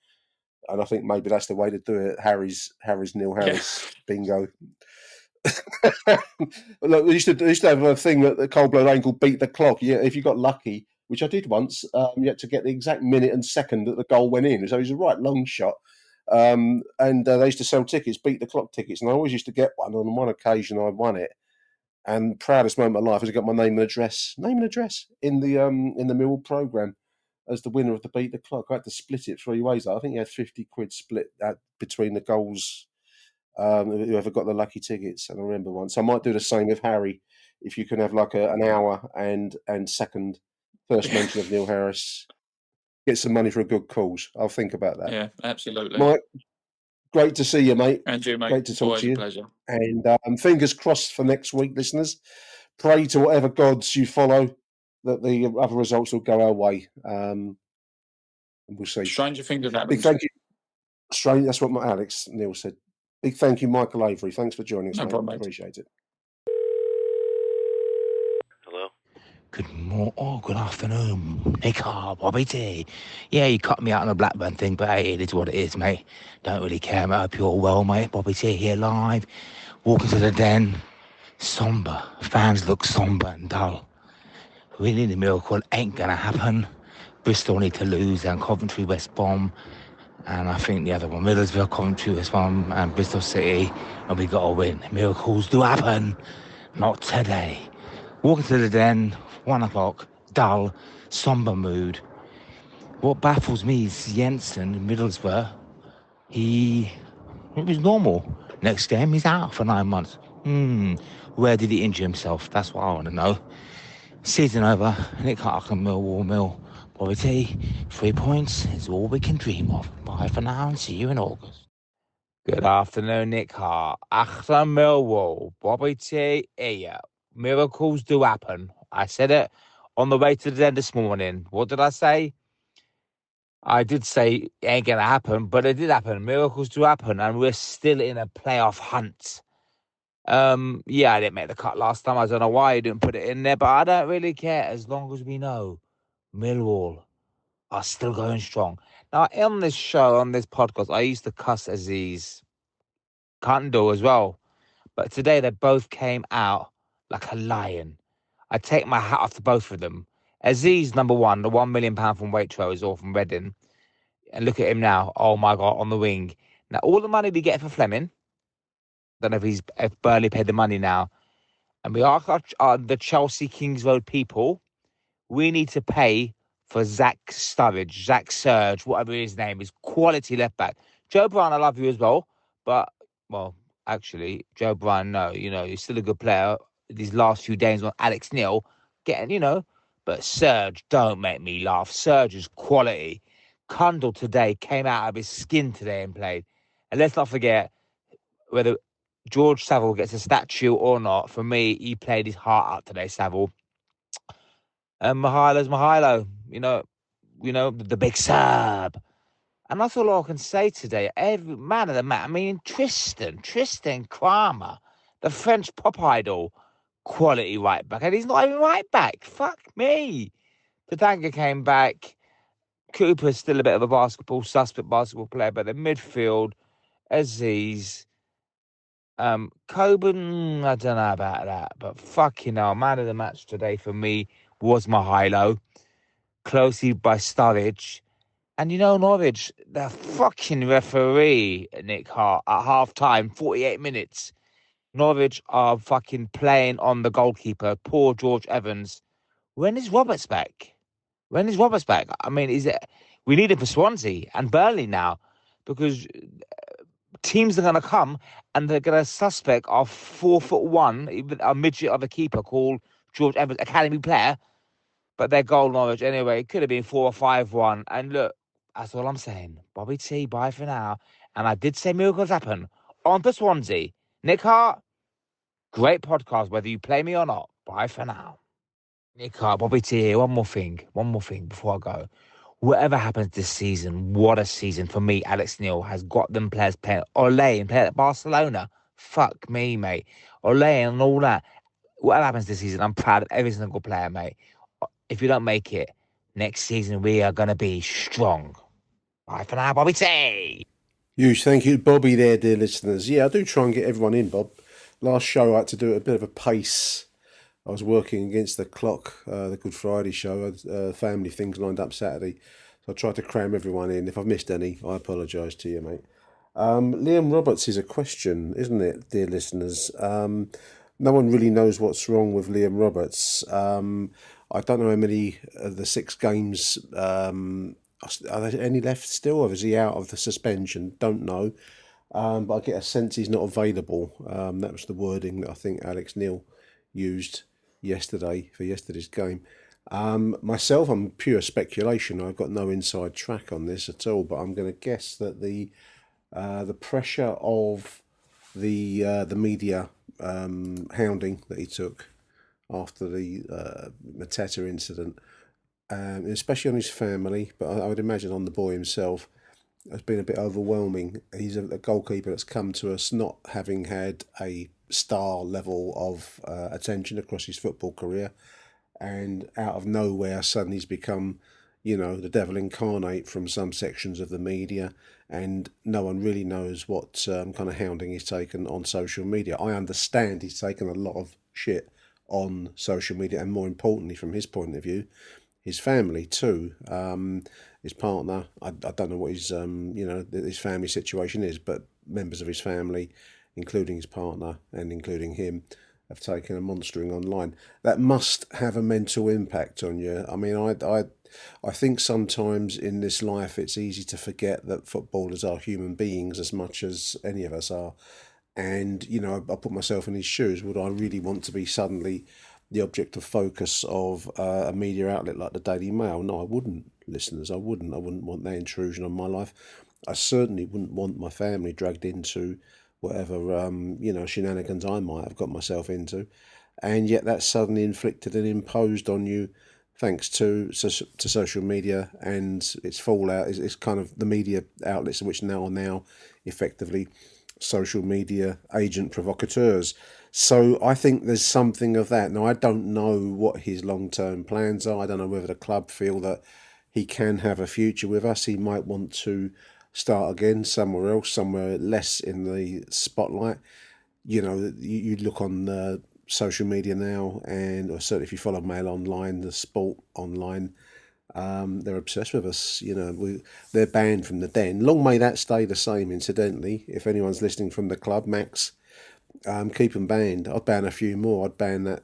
And I think maybe that's the way to do it. Harry's Neil Harris bingo. Look, we used to have a thing that the Cold Blood Angle beat the clock. Yeah, if you got lucky, which I did once, you had to get the exact minute and second that the goal went in. So it was a right long shot. And they used to sell tickets, beat the clock tickets, and I always used to get one. On one occasion, I won it, and proudest moment of my life was I got my name and address in the Millwall programme as the winner of the beat the clock. I had to split it 3 ways. I think you had 50 quid split between the goals. Whoever got the lucky tickets, and I remember once. I might do the same with Harry. If you can have like an hour and second first mention of Neil Harris, get some money for a good cause. I'll think about that. Yeah, absolutely. Mike, great to see you, mate. And you, mate. Great to talk Always to you. A pleasure. And fingers crossed for next week, listeners. Pray to whatever gods you follow that the other results will go our way. And we'll see. Stranger things happen. Big thank you. Strange. That's what Alex Neil said. Big thank you, Michael Avery. Thanks for joining us, no mate. Problem, Appreciate it. Hello? Good afternoon, Nick Bobby T. Yeah, you cut me out on the Blackburn thing, but hey, it is what it is, mate. Don't really care, mate. I hope you're all well, mate. Bobby T here live, walking to the den. Somber. Fans look somber and dull. We need a miracle. Ain't gonna happen. Bristol need to lose, and Coventry, West Brom, and I think the other one, Middlesbrough, Coventry, West Brom, and Bristol City, and we got to win. Miracles do happen. Not today. Walking to the den, 1 o'clock, dull, somber mood. What baffles me is Jensen, Middlesbrough. It was normal. Next game, he's out for 9 months. Where did he injure himself? That's what I want to know. Season over. Nick Achtung, Millwall, Bobby T. 3 points is all we can dream of. Bye for now and see you in August. Good afternoon, Nick Hart. Achtung, Millwall, Bobby T. Here. Miracles do happen. I said it on the way to the den this morning. What did I say? I did say it ain't going to happen, but it did happen. Miracles do happen, and we're still in a playoff hunt. I didn't make the cut last time. I don't know why you didn't put it in there, but I don't really care as long as we know Millwall are still going strong. Now, on this show, on this podcast, I used to cuss Aziz Kandel as well. But today they both came out like a lion. I take my hat off to both of them. Aziz, number one, the £1 million from Waitrose is all from Reading. And look at him now. Oh my God, on the wing. Now, all the money we get for Fleming, don't know if Burnley paid the money now. And we ask the Chelsea Kings Road people, we need to pay for Zach Sturridge, Zach Surge, whatever his name is, quality left back. Joe Bryan, I love you as well. But, well, actually, Joe Bryan, no, he's still a good player. These last few games on Alex Neil, but Surge, don't make me laugh. Surge is quality. Kundal today came out of his skin today and played. And let's not forget, whether George Savile gets a statue or not, for me, he played his heart out today, Savile. And Mihailo's Mihailo, the big sub. And that's all I can say today. Every man of the match. I mean, Tristan Kramer, the French pop idol, quality right back. And he's not even right back. Fuck me. Tadanga came back. Cooper's still a bit of a suspect basketball player, but the midfield, Aziz, Coburn, I don't know about that, but fucking hell, man of the match today for me was Mihailo, closely by Sturridge. And Norwich, the fucking referee, Nick Hart, at half-time, 48 minutes, Norwich are fucking playing on the goalkeeper, poor George Evans. When is Roberts back? I mean, we need him for Swansea and Burnley now, because teams are going to come and they're going to suspect our 4'1", a midget of a keeper called George Evans, academy player, but their goal Norwich anyway. It could have been 4 or 5-1. And look, that's all I'm saying. Bobby T, bye for now. And I did say miracles happen. On to Swansea. Nick Hart, great podcast, whether you play me or not. Bye for now. Nick Hart, Bobby T here. One more thing before I go. Whatever happens this season, what a season for me. Alex Neil has got them players playing. Ole and playing at Barcelona. Fuck me, mate. Ole and all that. Whatever happens this season, I'm proud of every single player, mate. If you don't make it, next season we are going to be strong. Bye for now, Bobby T. Huge thank you, Bobby, there, dear listeners. Yeah, I do try and get everyone in, Bob. Last show I had to do a bit of a pace. I was working against the clock, the Good Friday show. I had family things lined up Saturday. So I tried to cram everyone in. If I've missed any, I apologise to you, mate. Liam Roberts is a question, isn't it, dear listeners? No one really knows what's wrong with Liam Roberts. I don't know how many of the 6 games, are there any left still, or is he out of the suspension? Don't know. But I get a sense he's not available. That was the wording that I think Alex Neil used yesterday for yesterday's game. Myself, I'm pure speculation. I've got no inside track on this at all, but I'm going to guess that the pressure of the media hounding that he took after the Mateta incident, especially on his family, but I would imagine on the boy himself, has been a bit overwhelming. He's a goalkeeper that's come to us not having had a star level of attention across his football career, and out of nowhere suddenly he's become, the devil incarnate from some sections of the media, and no one really knows what kind of hounding he's taken on social media. I understand he's taken a lot of shit on social media, and more importantly, from his point of view, his family too. His partner, I don't know what his his family situation is, but members of his family, including his partner and including him, have taken a monstering online. That must have a mental impact on you. I mean, I think sometimes in this life it's easy to forget that footballers are human beings as much as any of us are. And, I put myself in his shoes. Would I really want to be suddenly the object of focus of a media outlet like the Daily Mail? No, I wouldn't, listeners. I wouldn't want that intrusion on my life. I certainly wouldn't want my family dragged into whatever, shenanigans I might have got myself into. And yet that's suddenly inflicted and imposed on you thanks to social media and its fallout. It's kind of the media outlets which now are now effectively social media agent provocateurs. So I think there's something of that. Now, I don't know what his long-term plans are. I don't know whether the club feel that he can have a future with us. He might want to start again somewhere else, somewhere less in the spotlight. you look on social media now, and or certainly if you follow Mail Online, the sport online, they're obsessed with us. They're banned from the Den. Long may that stay the same. Incidentally, if anyone's listening from the club, Max, keep them banned. I'd ban a few more. I'd ban that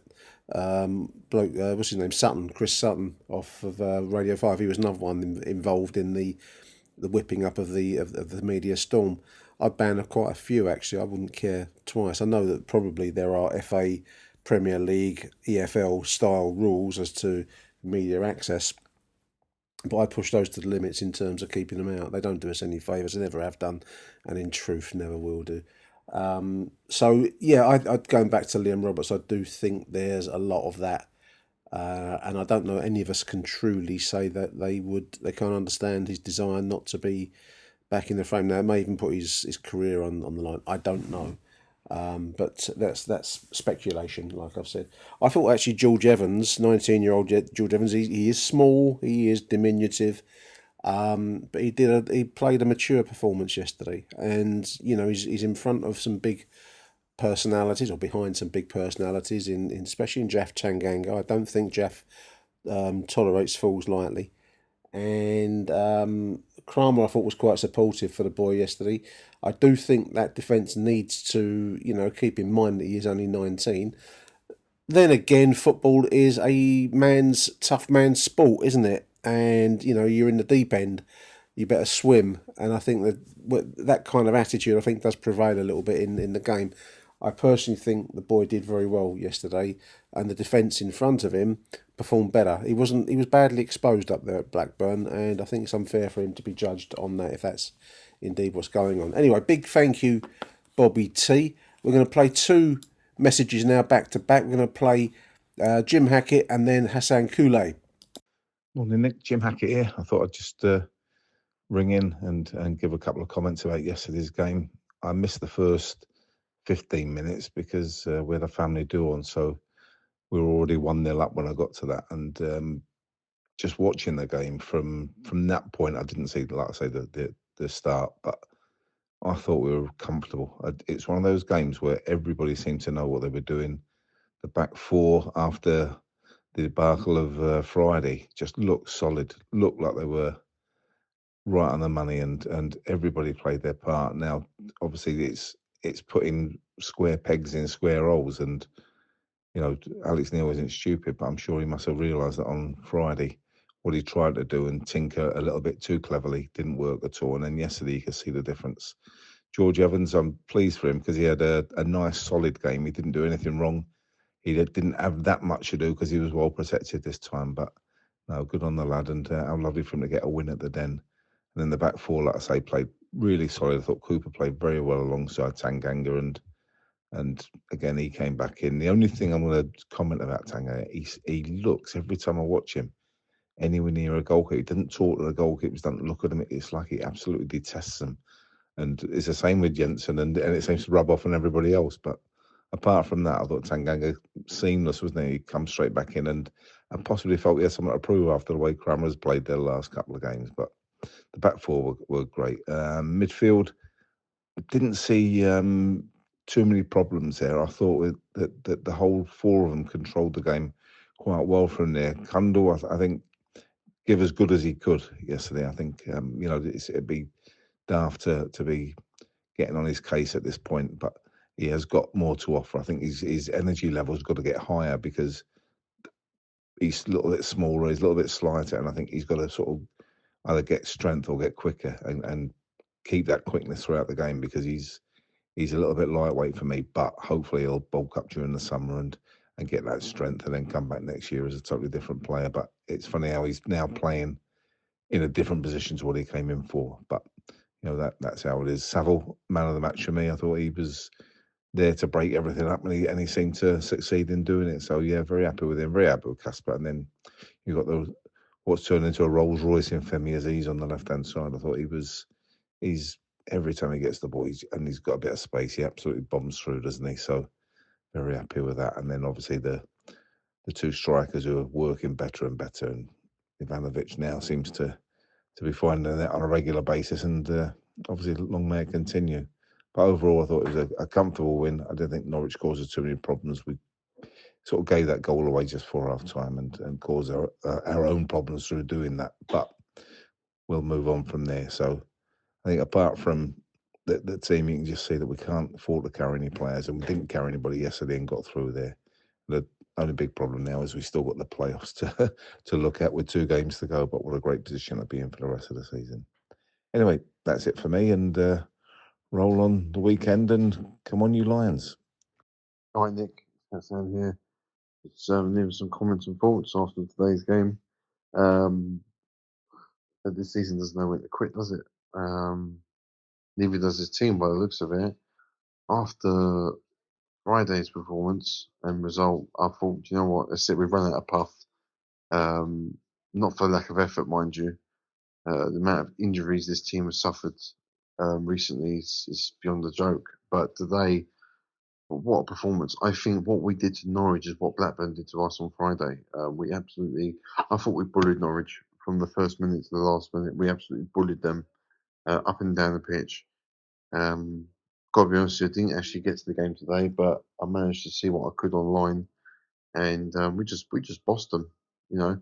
bloke. What's his name? Sutton, Chris Sutton, off of Radio 5. He was another one involved in the whipping up of the media storm. I'd ban quite a few actually. I wouldn't care twice. I know that probably there are FA, Premier League, EFL style rules as to media access, but I push those to the limits in terms of keeping them out. They don't do us any favours. They never have done, and in truth, never will do. So yeah, I'd going back to Liam Roberts. I do think there's a lot of that, and I don't know any of us can truly say that they can't understand his desire not to be back in the frame. Now it may even put his career on the line. I don't know. But that's speculation, like I've said. I thought actually George Evans, 19-year-old George Evans, he is small, he is diminutive, but he played a mature performance yesterday, and he's in front of some big personalities, or behind some big personalities, especially in Jaff Tanganga. I don't think Jaff tolerates fools lightly. And Kramer, I thought, was quite supportive for the boy yesterday. I do think that defence needs to, keep in mind that he is only 19. Then again, football is a tough man's sport, isn't it? And, you're in the deep end, you better swim. And I think that kind of attitude, I think, does prevail a little bit in the game. I personally think the boy did very well yesterday, and the defence in front of him performed better. He was badly exposed up there at Blackburn, and I think it's unfair for him to be judged on that if that's indeed what's going on. Anyway, big thank you, Bobby T. We're going to play two messages now back to back. We're going to play Jim Hackett and then Hassan Koulé. Morning, Nick. Jim Hackett here. I thought I'd just ring in and give a couple of comments about yesterday's game. I missed the first 15 minutes because we had a family do on, so we were already 1-0 up when I got to that. And just watching the game from that point, I didn't see, like I say, the start, but I thought we were comfortable. It's one of those games where everybody seemed to know what they were doing. The back four after the debacle of Friday just looked solid, looked like they were right on the money, and everybody played their part. Now, obviously, it's putting square pegs in square holes, and Alex Neil isn't stupid, but I'm sure he must have realised that on Friday what he tried to do and tinker a little bit too cleverly didn't work at all. And then yesterday you could see the difference. George Evans, I'm pleased for him because he had a nice solid game. He didn't do anything wrong. He didn't have that much to do because he was well protected this time. But no, good on the lad, and how lovely for him to get a win at the Den. And then the back four, like I say, played really solid. I thought Cooper played very well alongside Tanganga, and again, he came back in. The only thing I'm going to comment about Tanganga, he looks, every time I watch him, anywhere near a goalkeeper. He doesn't talk to the goalkeepers, doesn't look at them. It's like he absolutely detests them. And it's the same with Jensen, and it seems to rub off on everybody else. But apart from that, I thought Tanganga seamless, wasn't he? He come straight back in, and possibly felt he had something to prove after the way Kramer's played their last couple of games. But the back four were great. Midfield, didn't see too many problems there. I thought that the whole four of them controlled the game quite well from there. Kundal, I think, give as good as he could yesterday. I think it'd be daft to be getting on his case at this point, but he has got more to offer. I think his energy level's got to get higher because he's a little bit smaller, he's a little bit slighter, and I think he's got to sort of either get strength or get quicker and keep that quickness throughout the game, because he's a little bit lightweight for me, but hopefully he'll bulk up during the summer and get that strength and then come back next year as a totally different player. But it's funny how he's now playing in a different position to what he came in for. But that's how it is. Saville, man of the match for me. I thought he was there to break everything up, and he seemed to succeed in doing it. So yeah, very happy with him. Very happy with Casper. And then you got what's turned into a Rolls Royce in Femi Aziz on the left hand side. I thought he's every time he gets the ball, he's got a bit of space, he absolutely bombs through, doesn't he? So very happy with that. And then obviously the two strikers who are working better and better, and Ivanovic now seems to be finding that on a regular basis, and obviously long may it continue. But overall, I thought it was a comfortable win. I don't think Norwich caused us too many problems. We sort of gave that goal away just for half time and caused our own problems through doing that. But we'll move on from there. So I think apart from the team, you can just see that we can't afford to carry any players, and we didn't carry anybody yesterday and got through there. The only big problem now is we still got the playoffs to look at with 2 games to go. But what a great position to be in for the rest of the season. Anyway, that's it for me, and roll on the weekend and come on, you Lions. Hi, Nick. That's Sam here. Just leaving some comments and thoughts after today's game. This season doesn't know when to quit, does it? Neither does his team by the looks of it. After Friday's performance and result, I thought, you know what, that's it, we've run out of puff. Not for lack of effort, mind you. The amount of injuries this team has suffered recently is beyond a joke. But today, what a performance. I think what we did to Norwich is what Blackburn did to us on Friday. I thought we bullied Norwich from the first minute to the last minute. We absolutely bullied them up and down the pitch. Got to be honest with you, I didn't actually get to the game today, but I managed to see what I could online, and we just bossed them, you know.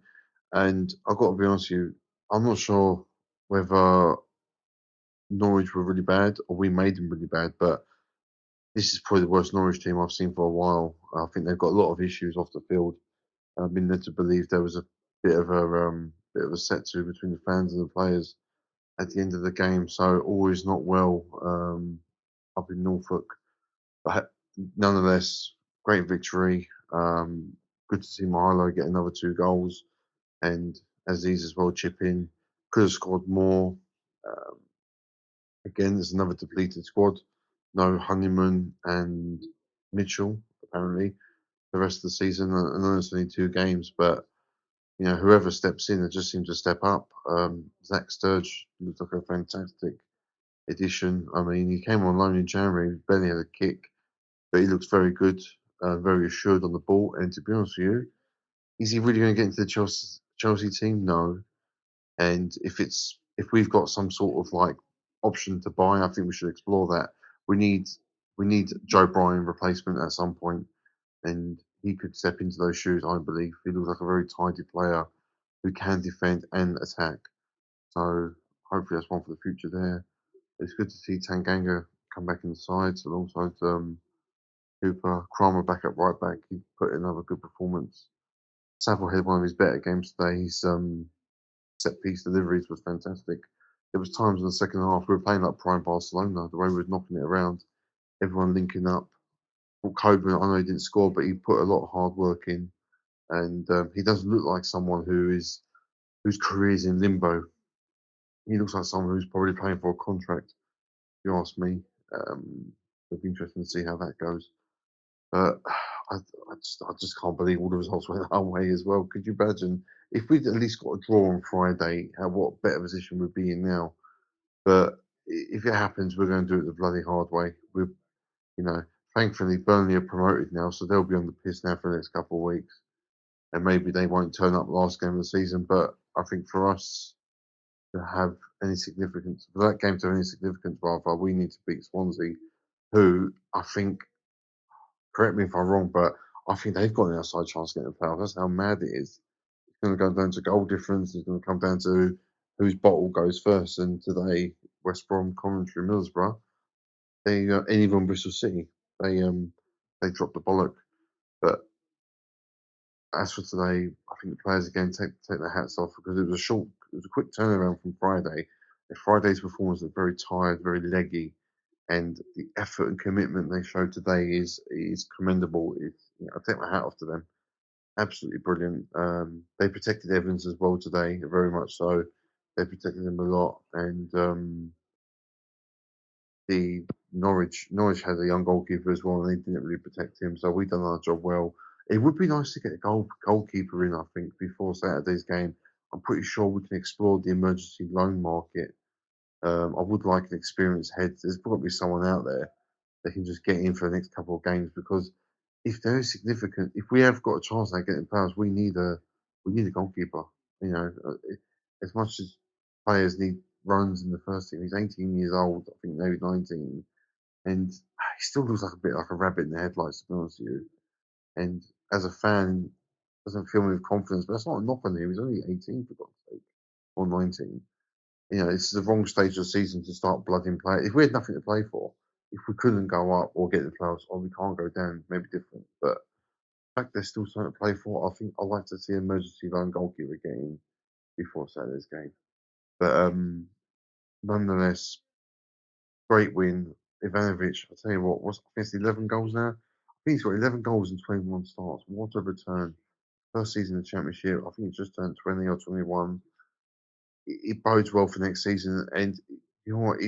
And I've got to be honest with you, I'm not sure whether Norwich were really bad or we made them really bad, but this is probably the worst Norwich team I've seen for a while. I think they've got a lot of issues off the field. I've been led to believe there was a bit of a set to between the fans and the players at the end of the game. So all is not well up in Norfolk. But nonetheless, great victory. Good to see Milo get another 2 goals, and Aziz as well chip in. Could have scored more. Um, Again, there's another depleted squad. No Honeyman and Mitchell, apparently, the rest of the season. I know it's only 2 games, but you know, whoever steps in, it just seems to step up. Zach Sturge looks like a fantastic addition. I mean, he came on loan in January, barely had a kick, but he looks very good, very assured on the ball. And to be honest with you, is he really going to get into the Chelsea team? No. And if we've got some sort of like option to buy, I think we should explore that. We need Joe Bryan replacement at some point, and he could step into those shoes. I believe he looks like a very tidy player who can defend and attack. So hopefully that's one for the future there. It's good to see Tanganga come back in the sides alongside Cooper. Kramer back at right back. He put in another good performance. Savile had one of his better games today. His set piece deliveries was fantastic. There was times in the second half we were playing like prime Barcelona, the way we were knocking it around, everyone linking up. Coburn, I know he didn't score, but he put a lot of hard work in, and he doesn't look like someone whose career is in limbo. He looks like someone who's probably playing for a contract. If you ask me, it'll be interesting to see how that goes. But I just can't believe all the results went our way as well. Could you imagine if we'd at least got a draw on Friday? What better position we'd be in now? But if it happens, we're going to do it the bloody hard way. You know, thankfully Burnley are promoted now, so they'll be on the piss now for the next couple of weeks, and maybe they won't turn up last game of the season. But I think for us to have any significance, for that game to have any significance, rather, we need to beat Swansea, who I think, correct me if I'm wrong, but I think they've got an outside chance of getting the playoffs. That's how mad it is. It's going to go down to goal difference. It's going to come down to whose bottle goes first. And today, West Brom, Coventry, Middlesbrough, and even Bristol City, they dropped the bollock. But as for today, I think the players again take their hats off because it was a quick turnaround from Friday. And Friday's performance was very tired, very leggy, and the effort and commitment they showed today is commendable. I take my hat off to them. Absolutely brilliant. They protected Evans as well today, very much so. They protected him a lot, and the Norwich had a young goalkeeper as well, and they didn't really protect him. So we done our job well. It would be nice to get a goalkeeper in, I think, before Saturday's game. I'm pretty sure we can explore the emergency loan market. I would like an experienced head. There's probably someone out there that can just get in for the next couple of games, because if there is significant, if we have got a chance at getting players, we need a goalkeeper. You know, as much as players need runs in the first team, he's 18 years old. I think maybe 19. and he still looks like a bit like a rabbit in the headlights, to be honest with you. And as a fan, doesn't fill me with confidence. But that's not a knock on him. He's only 18 for God's sake, or 19. This is the wrong stage of the season to start blooding play. If we had nothing to play for, if we couldn't go up or get the playoffs, or we can't go down, maybe different. But the fact there's still something to play for, I think I'd like to see emergency lone goalkeeper getting before Saturday's game. But nonetheless, great win. Ivanovic, I'll tell you what, I think it's 11 goals now. I think he's got 11 goals in 21 starts. What a return. First season in the Championship. I think he's just turned 20 or 21. It bodes well for next season. And you know what?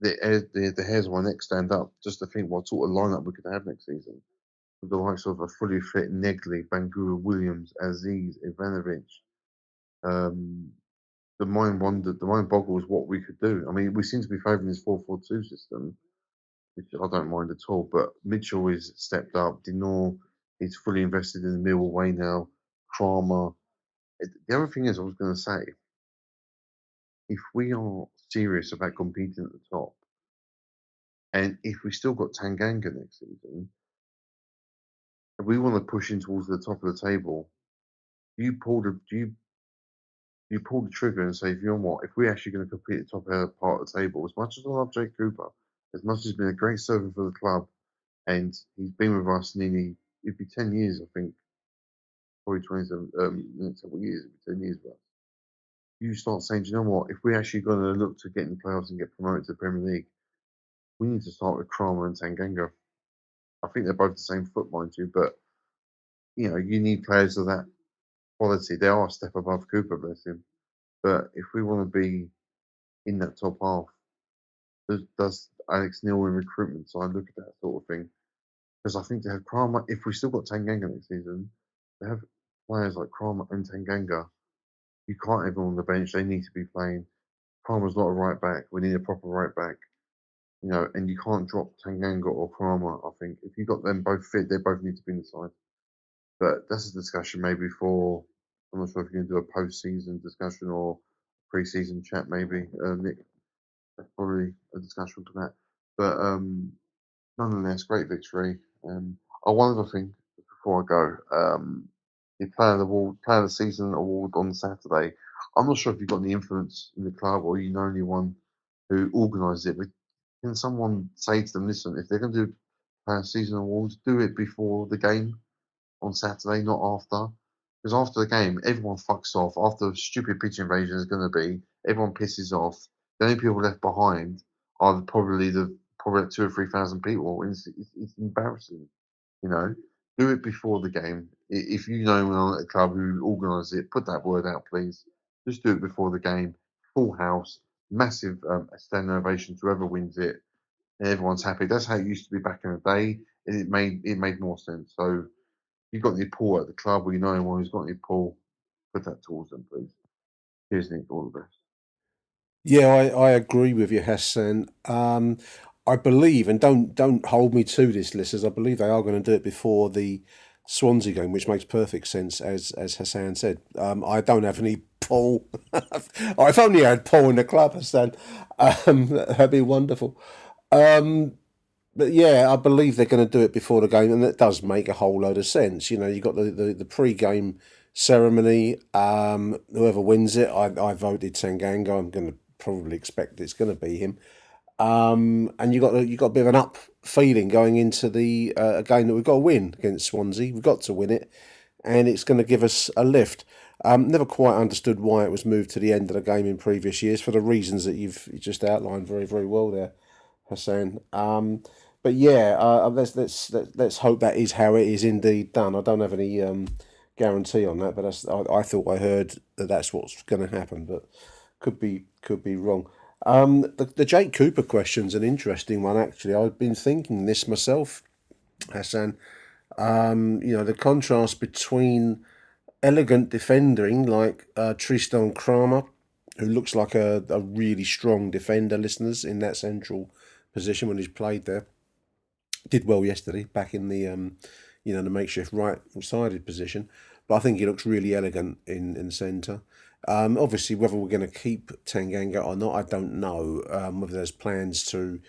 The hairs on my neck stand up just to think what sort of lineup we could have next season. With the likes of a fully fit Negley, Bangura, Williams, Aziz, Ivanovic. The mind boggles what we could do. I mean, we seem to be favouring this 4-4-2 system, which I don't mind at all. But Mitchell is stepped up. Dinor is fully invested in the Millwall way now. Kramer. The other thing is, I was going to say, if we are serious about competing at the top, and if we still got Tanganga next season, if we want to push in towards the top of the table, you pull the trigger and say, if you know what, if we're actually going to compete at the top part of the table, as much as I love Jake Cooper, as much as he's been a great servant for the club, and he's been with us nearly, it'd be 10 years, I think, probably 27, next couple of years, it'd be 10 years with us. You start saying, do you know what, if we're actually going to look to get in the playoffs and get promoted to the Premier League, we need to start with Kramer and Tanganga. I think they're both the same foot, mind you, but you need players of that quality. They are a step above Cooper, bless him. But if we want to be in that top half, does Alex Neil in recruitment side look at that sort of thing? Because I think to have Kramer, if we still got Tanganga next season, to have players like Kramer and Tanganga, you can't have them on the bench. They need to be playing. Kramer's not a right back. We need a proper right back. And you can't drop Tanganga or Kramer. I think if you got them both fit, they both need to be in the side. But that's a discussion maybe for. I'm not sure if you're going to do a post-season discussion or pre-season chat. Maybe Nick, that's probably a discussion for that. But nonetheless, great victory. One other thing before I go, the Player of the Season award on Saturday. I'm not sure if you've got any influence in the club or you know anyone who organised it, but can someone say to them, listen, if they're going to do Player of the Season awards, do it before the game on Saturday, not after. Because after the game, everyone fucks off. After the stupid pitch invasion is going to be, everyone pisses off. The only people left behind are probably 2,000 or 3,000 people. It's embarrassing, Do it before the game. If you know anyone at the club who organised it, put that word out, please. Just do it before the game. Full house, massive standing ovation to whoever wins it. And everyone's happy. That's how it used to be back in the day. And it made more sense. So if you've got any pull at the club or you know anyone who's got any pull, put that towards them, please. Cheers, Nick. All the best. Yeah, I agree with you, Hassan. I believe, and don't hold me to this, listeners. I believe they are going to do it before the Swansea game, which makes perfect sense, as Hassan said. I don't have any pull. I've only had pull in the club, Hassan. That'd be wonderful. But yeah, I believe they're going to do it before the game, and that does make a whole load of sense. You've got the pre-game ceremony. Whoever wins it, I voted Tanganga. I'm going to probably expect it's going to be him. And you got a bit of an up feeling going into the a game that we've got to win against Swansea. We've got to win it, and it's going to give us a lift. Never quite understood why it was moved to the end of the game in previous years for the reasons that you've just outlined very, very well there, Hassan. But yeah, let's hope that is how it is indeed done. I don't have any guarantee on that, but I thought I heard that that's what's going to happen, but could be wrong. The Jake Cooper question's an interesting one, actually. I've been thinking this myself, Hassan. The contrast between elegant defending like Tristan Kramer, who looks like a really strong defender, listeners, in that central position when he's played there. Did well yesterday, back in the the makeshift right-sided position. But I think he looks really elegant in centre. Obviously, whether we're going to keep Tanganga or not, I don't know. Whether there's plans to,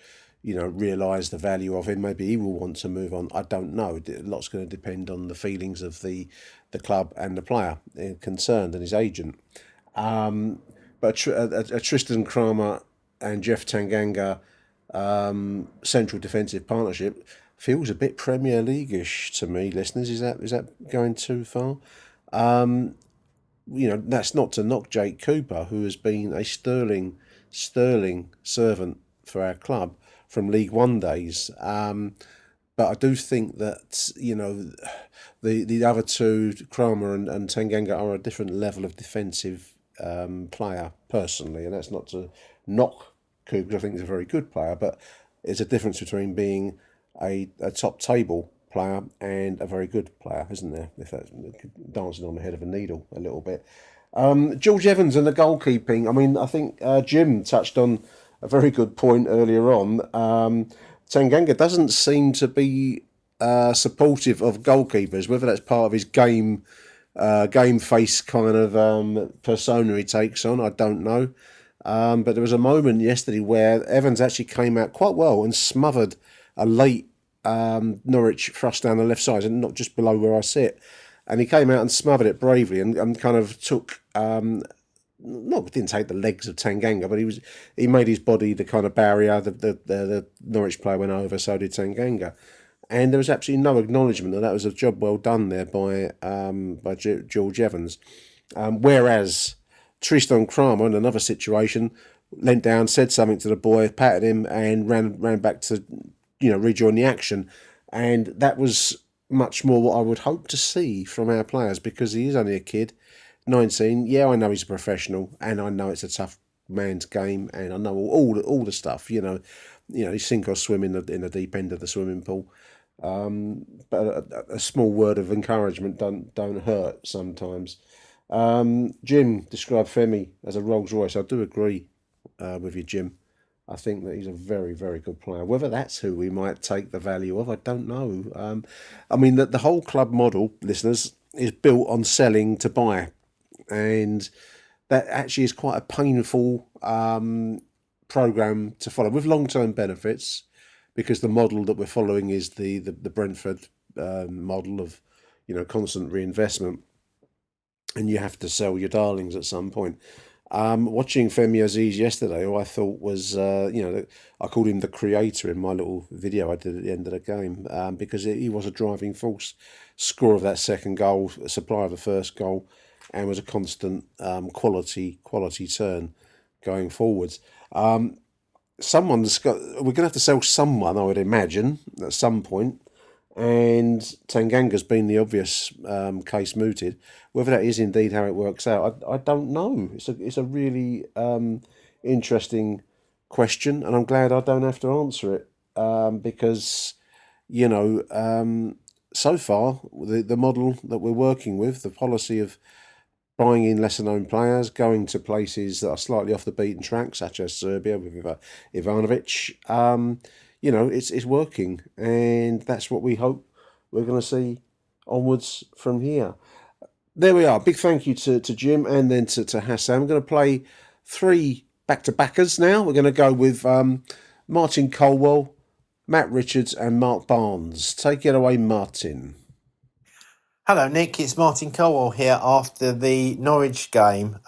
realise the value of him. Maybe he will want to move on. I don't know. A lot's going to depend on the feelings of the club and the player concerned and his agent. But a Tristan Kramer and Jeff Tanganga central defensive partnership feels a bit Premier League-ish to me, listeners. Is that going too far? That's not to knock Jake Cooper, who has been a sterling servant for our club from League One days. But I do think that, the other two, Kramer and Tanganga, are a different level of defensive player, personally. And that's not to knock Cooper, because I think he's a very good player, but there's a difference between being a top table player and a very good player, isn't there? If that's dancing on the head of a needle a little bit. George Evans and the goalkeeping. I mean, I think Jim touched on a very good point earlier on. Tanganga doesn't seem to be supportive of goalkeepers, whether that's part of his game face kind of persona he takes on, I don't know. But there was a moment yesterday where Evans actually came out quite well and smothered a late Norwich thrust down the left side, and not just below where I sit. And he came out and smothered it bravely and kind of took, didn't take the legs of Tanganga, but he made his body the kind of barrier. The Norwich player went over, so did Tanganga. And there was absolutely no acknowledgement that was a job well done there by George Evans. Whereas Tristan Kramer, in another situation, leant down, said something to the boy, patted him, and ran back to rejoin the action. And that was much more what I would hope to see from our players, because he is only a kid, 19. Yeah, I know he's a professional, and I know it's a tough man's game, and I know all the stuff. You sink or swim in the deep end of the swimming pool. But a small word of encouragement don't hurt sometimes. Jim described Femi as a Rolls Royce. I do agree with you, Jim. I think that he's a very, very good player. Whether that's who we might take the value of, I don't know. I mean, the whole club model, listeners, is built on selling to buy. And that actually is quite a painful programme to follow, with long-term benefits, because the model that we're following is the Brentford model of, constant reinvestment. And you have to sell your darlings at some point. Watching Femi Aziz yesterday, who I thought was, I called him the creator in my little video I did at the end of the game, because he was a driving force, scorer of that second goal, supplier of the first goal, and was a constant quality turn going forwards. We're going to have to sell someone, I would imagine, at some point. And Tanganga's been the obvious case mooted. Whether that is indeed how it works out, I don't know. It's a really interesting question, and I'm glad I don't have to answer it, because so far the model that we're working with, the policy of buying in lesser known players, going to places that are slightly off the beaten track, such as Serbia with Ivanovic. It's working, and that's what we hope we're going to see onwards from here. There we are. Big thank you to Jim, and then to Hassan. We're going to play 3 back-to-backers now. We're going to go with Martin Colwell, Matt Richards, and Mark Barnes. Take it away, Martin. Hello, Nick. It's Martin Colwell here after the Norwich game.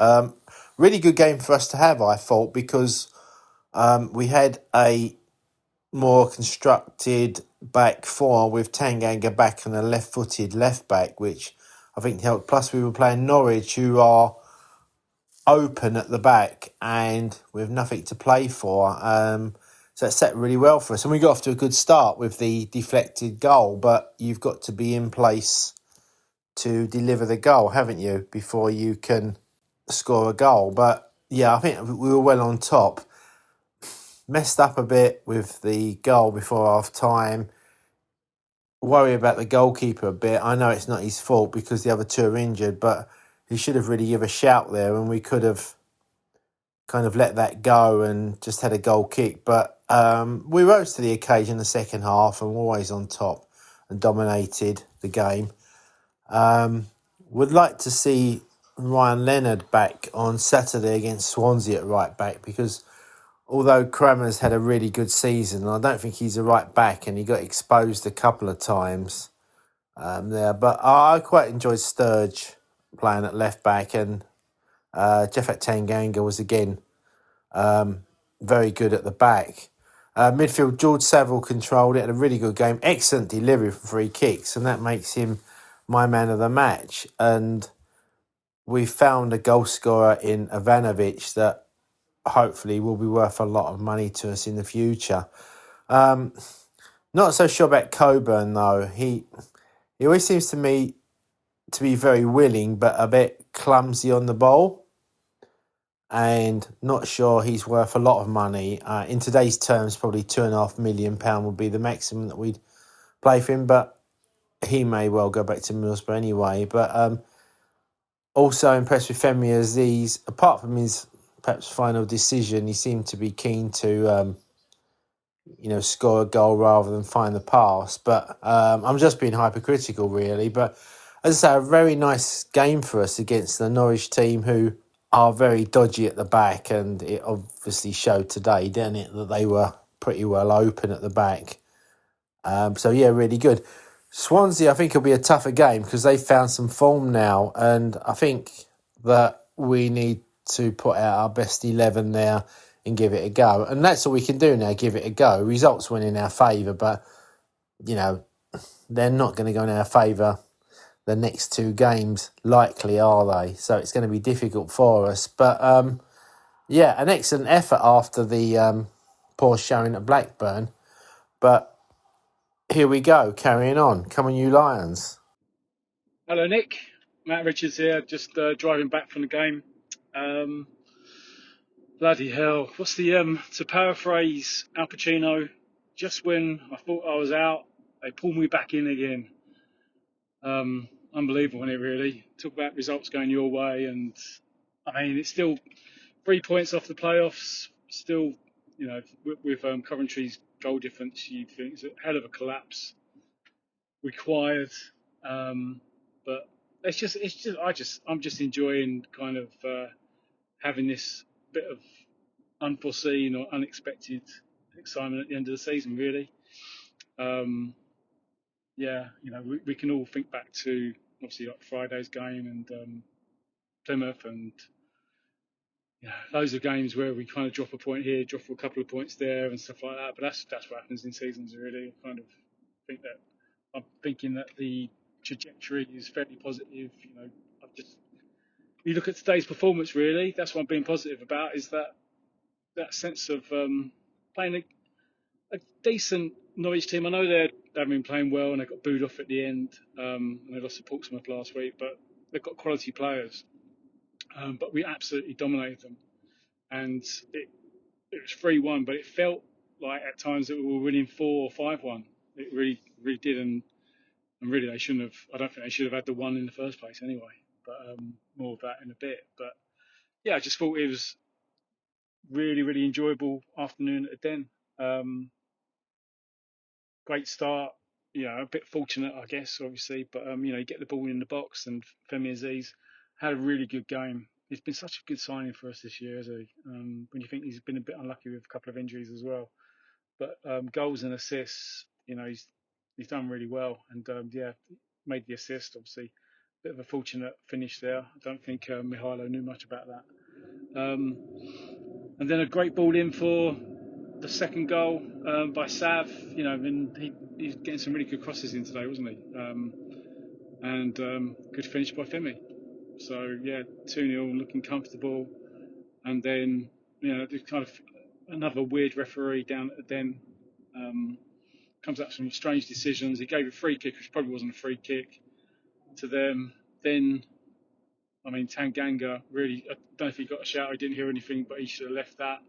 Really good game for us to have, I thought, because we had a more constructed back four with Tanganga back and a left-footed left back, which I think helped. Plus, we were playing Norwich, who are open at the back and with nothing to play for. So it set really well for us. And we got off to a good start with the deflected goal, but you've got to be in place to deliver the goal, haven't you, before you can score a goal. But yeah, I think we were well on top. Messed up a bit with the goal before half time. Worry about the goalkeeper a bit. I know it's not his fault because the other two are injured, but he should have really given a shout there, and we could have kind of let that go and just had a goal kick. But we rose to the occasion in the second half and were always on top and dominated the game. Would like to see Ryan Leonard back on Saturday against Swansea at right back, because although Kramer's had a really good season, I don't think he's a right back, and he got exposed a couple of times there. But I quite enjoyed Sturge playing at left back, and Jeff Tanganga was again very good at the back. Midfield, George Saville controlled it, had a really good game, excellent delivery for free kicks, and that makes him my man of the match. And we found a goal scorer in Ivanovic that hopefully will be worth a lot of money to us in the future. Not so sure about Coburn though. He always seems to me to be very willing, but a bit clumsy on the ball, and not sure he's worth a lot of money. In today's terms, probably £2.5 million would be the maximum that we'd play for him, but he may well go back to Middlesbrough anyway. But also impressed with Femi Aziz. Apart from his perhaps final decision, he seemed to be keen to score a goal rather than find the pass. But I'm just being hypercritical, really. But as I say, a very nice game for us against the Norwich team, who are very dodgy at the back, and it obviously showed today, didn't it, that they were pretty well open at the back. So yeah, really good. Swansea, I think it'll be a tougher game because they found some form now, and I think that we need to put out our best 11 there and give it a go. And that's all we can do now, give it a go. Results went in our favour, but, they're not going to go in our favour the next two games, likely, are they? So it's going to be difficult for us. But, an excellent effort after the poor showing at Blackburn. But here we go, carrying on. Come on, you Lions. Hello, Nick. Matt Richards here, just driving back from the game. Bloody hell. To paraphrase Al Pacino, just when I thought I was out, they pulled me back in again. Unbelievable, isn't it, really? Talk about results going your way, and I mean, it's still 3 points off the playoffs. Still, with Coventry's goal difference, you'd think it's a hell of a collapse required. But I'm just enjoying kind of having this bit of unforeseen or unexpected excitement at the end of the season, really. We can all think back to obviously like Friday's game and Plymouth, and loads of games where we kind of drop a point here, drop a couple of points there, and stuff like that. But that's what happens in seasons, really. I kind of think that I'm thinking that the trajectory is fairly positive. You look at today's performance, really. That's what I'm being positive about. Is that sense of playing a decent Norwich team. I know they've been playing well and they got booed off at the end, and they lost to Portsmouth last week, but they've got quality players. But we absolutely dominated them, and it was 3-1, but it felt like at times that we were winning 4 or 5-1. It really, really did, and really they shouldn't have. I don't think they should have had the one in the first place anyway. But more of that in a bit. But yeah, I just thought it was really, really enjoyable afternoon at the Den. Great start. A bit fortunate, I guess, obviously, but you get the ball in the box, and Femi Aziz had a really good game. He's been such a good signing for us this year, hasn't he? When you think he's been a bit unlucky with a couple of injuries as well, but goals and assists, he's done really well, and made the assist. Obviously, bit of a fortunate finish there. I don't think Mihailo knew much about that. And then a great ball in for the second goal by Sav. And he's getting some really good crosses in today, wasn't he? And good finish by Femi. So yeah, 2-0, looking comfortable. And then there's kind of another weird referee down at the Den. Comes up with some strange decisions. He gave a free kick, which probably wasn't a free kick, to them. Then, Tanganga really, I don't know if he got a shout. I didn't hear anything, but he should have left that.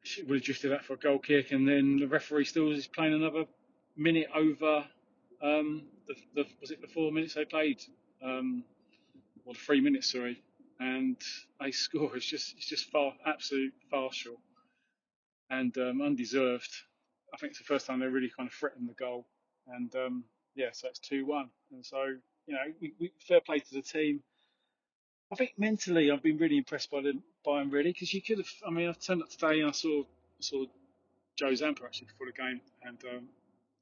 He would have drifted that for a goal kick, and then the referee still is playing another minute over. Was it the 4 minutes they played, or the 3 minutes? Sorry, and they score. It's just absolute farcical and undeserved. I think it's the first time they really kind of threatened the goal, and so it's 2-1. And so fair play to the team. I think mentally, I've been really impressed by him really, because you could have. I mean, I turned up today and I saw Joe Zampa actually before the game, and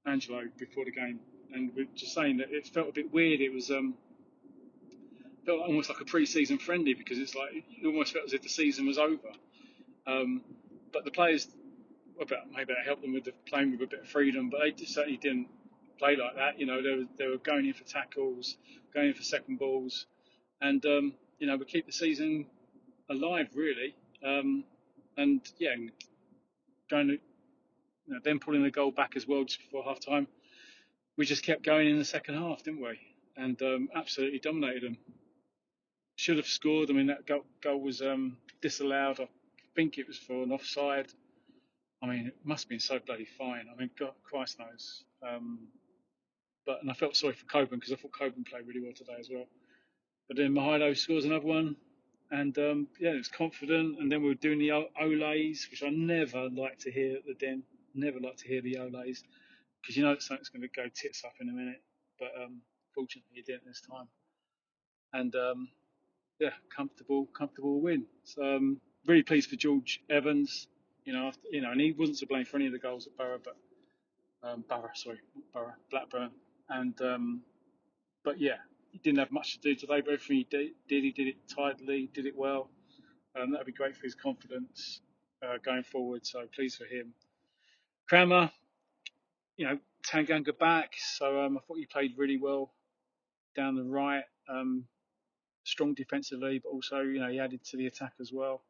Angelo before the game, and we're just saying that it felt a bit weird. It was felt almost like a pre-season friendly, because it's like it almost felt as if the season was over. Um, but the players, maybe that helped them with playing with a bit of freedom, but they just certainly didn't play like that. You know, they were going in for tackles, going in for second balls, and we keep the season alive really. And yeah, going to them pulling the goal back as well just before half time. We just kept going in the second half, didn't we? And absolutely dominated them. Should have scored. I mean, that goal was disallowed. I think it was for an offside. I mean, it must have been so bloody fine. I mean, God, Christ knows. And I felt sorry for Coburn, because I thought Coburn played really well today as well. But then Mahalo scores another one, and it was confident. And then we were doing the olays, which I never like to hear at the Den. Never like to hear the olays, because you know that something's going to go tits up in a minute. But fortunately, it didn't this time. And comfortable win. So really pleased for George Evans. And he wasn't to blame for any of the goals at Borough, but Blackburn. And but yeah, he didn't have much to do today. But everything he did it tidily, did it well. That'd be great for his confidence going forward. So pleased for him. Crammer, Tanganga back. So I thought he played really well down the right. Strong defensively, but also he added to the attack as well.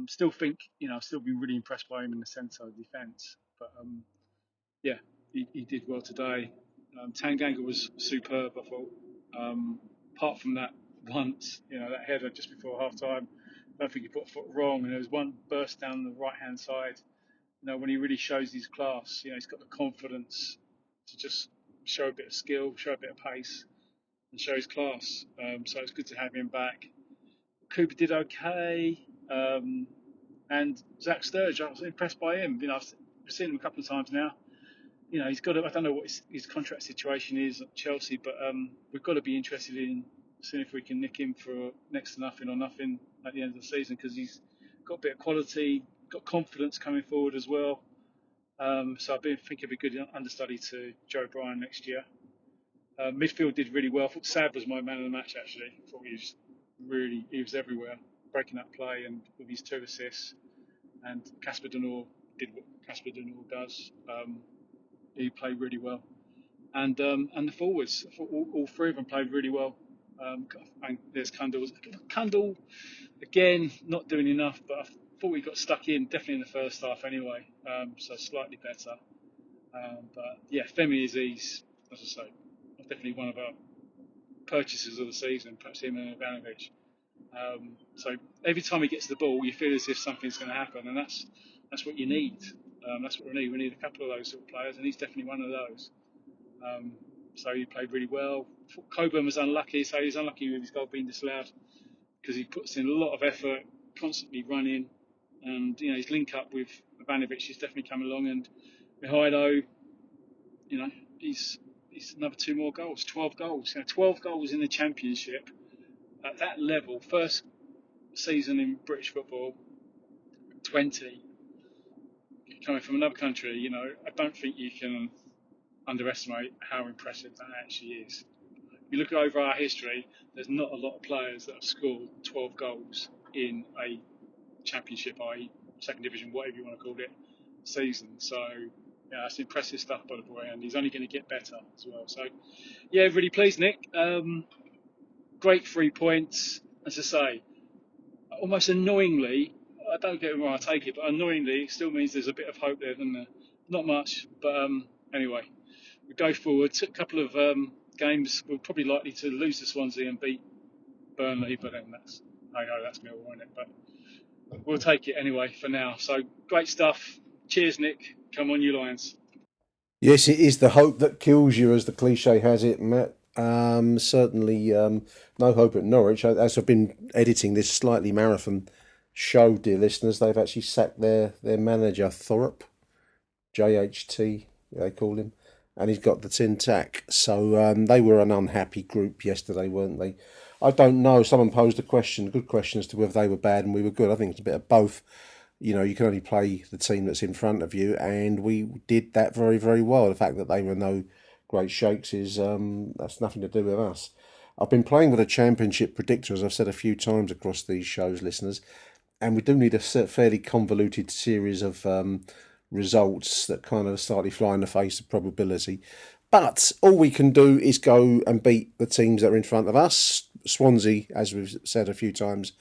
Still think I've still been really impressed by him in the centre of defence. But he did well today. Tanganga was superb, I thought. Apart from that once, that header just before half time, I don't think he put a foot wrong. And there was one burst down the right hand side. When he really shows his class, he's got the confidence to just show a bit of skill, show a bit of pace, and show his class. So it's good to have him back. Cooper did okay. And Zach Sturridge, I was impressed by him. I've seen him a couple of times now. He's got I don't know what his contract situation is at Chelsea, but we've got to be interested in seeing if we can nick him for next to nothing or nothing at the end of the season, because he's got a bit of quality, got confidence coming forward as well. So I think he'll be a good understudy to Joe Bryan next year. Midfield did really well. I thought Sad was my man of the match, actually. I thought he was everywhere, breaking up play, and with his 2 assists. And Casper Denor did what Casper Denor does. He played really well. And the forwards, I thought all 3 of them played really well. And there's Kundal, again, not doing enough, but I thought he got stuck in, definitely in the first half anyway. So slightly better. But yeah, Femi Aziz, as I say, definitely one of our purchases of the season, perhaps him and Ivanovic. So every time he gets the ball, you feel as if something's going to happen, and that's what you need. That's what we need. We need a couple of those sort of players, and he's definitely one of those. So he played really well. Coburn was unlucky, so he's unlucky with his goal being disallowed, because he puts in a lot of effort, constantly running, and his link up with Ivanovic is definitely coming along. And Mihailo, he's another 2 more goals, 12 goals. 12 goals in the Championship at that level, first season in British football, 20, coming from another country. I don't think you can underestimate how impressive that actually is. If you look over our history, there's not a lot of players that have scored 12 goals in a Championship, i.e. second division, whatever you want to call it, season. So that's impressive stuff by the boy, and he's only going to get better as well. So yeah, really pleased, Nick. Great 3 points. As I say, almost annoyingly, I don't get it wrong, I take it, but annoyingly, it still means there's a bit of hope there, doesn't there? Not much, but anyway, we go forward. A couple of games, we're probably likely to lose to Swansea and beat Burnley, but then that's Millwall, isn't it? But we'll take it anyway for now. So great stuff. Cheers, Nick. Come on, you Lions. Yes, it is the hope that kills you, as the cliche has it, Matt. Certainly no hope at Norwich. As I've been editing this slightly marathon show, dear listeners, they've actually sacked their manager, Thorpe, JHT, they call him. and he's got the tin tack. So they were an unhappy group yesterday, weren't they? I don't know. Someone posed a good question as to whether they were bad and we were good. I think it's a bit of both. You know, you can only play the team that's in front of you, and we did that very, very well. The fact that they were no great shakes is that's nothing to do with us. I've been playing with a championship predictor, as I've said a few times across these shows, listeners, and we do need a fairly convoluted series of results that kind of slightly fly in the face of probability. But all we can do is go and beat the teams that are in front of us. Swansea, as we've said a few times,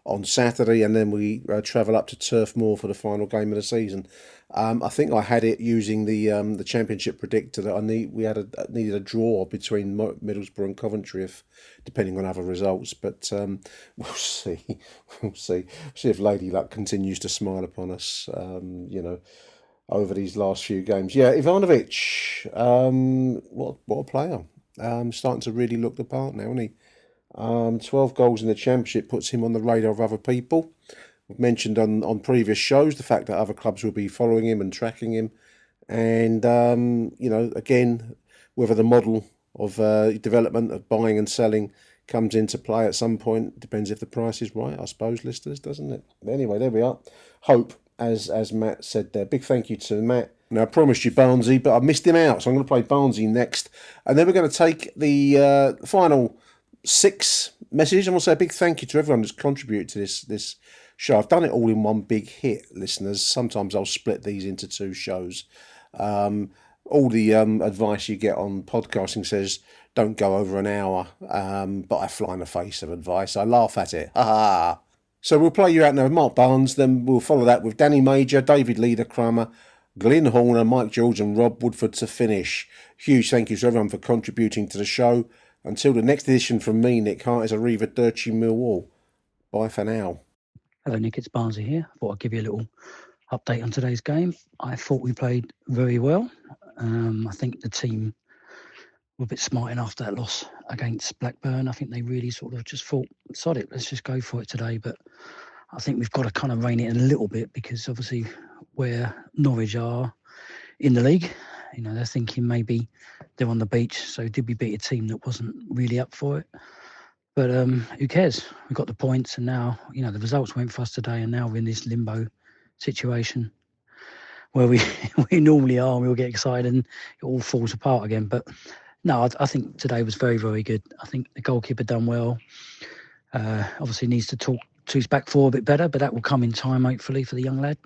on Saturday, and then we travel up to Turf Moor for the final game of the season. I think I had it using the championship predictor that needed a draw between Middlesbrough and Coventry, depending on other results. But we'll see. We'll see if Lady Luck continues to smile upon us. Over these last few games. Yeah, Ivanovic, what a player. Starting to really look the part now, isn't he? 12 goals in the Championship puts him on the radar of other people. We've mentioned on previous shows the fact that other clubs will be following him and tracking him. And, again, whether the model of development of buying and selling comes into play at some point, depends if the price is right, I suppose, listeners, doesn't it? Anyway, there we are. Hope, as Matt said there. Big thank you to Matt. Now, I promised you Barnsley, but I missed him out, so I'm going to play Barnsley next. And then we're going to take the final 6 messages. I want to say a big thank you to everyone that's contributed to this show. I've done it all in one big hit, listeners. Sometimes I'll split these into 2 shows. All the advice you get on podcasting says don't go over an hour, but I fly in the face of advice. I laugh at it. Ha ha. So we'll play you out now with Mark Barnes, then we'll follow that with Danny Major, David Leader-Kramer, Glyn Horner, Mike George and Rob Woodford to finish. Huge thank you to everyone for contributing to the show. Until the next edition from me, Nick Hart, is Arrivederci Millwall. Bye for now. Hello, Nick. It's Barnsley here. Thought I'd give you a little update on today's game. I thought we played very well. I think the team were a bit smart after that loss against Blackburn. I think they really sort of just thought, sod it, let's just go for it today. But I think we've got to kind of rein it in a little bit because obviously where Norwich are in the league, they're thinking maybe they're on the beach. So did we beat a team that wasn't really up for it? But who cares? We've got the points and now, the results went for us today and now we're in this limbo situation where we normally are and we'll get excited and it all falls apart again. But no, I think today was very, very good. I think the goalkeeper done well. Obviously needs to talk to his back four a bit better, but that will come in time, hopefully, for the young lad.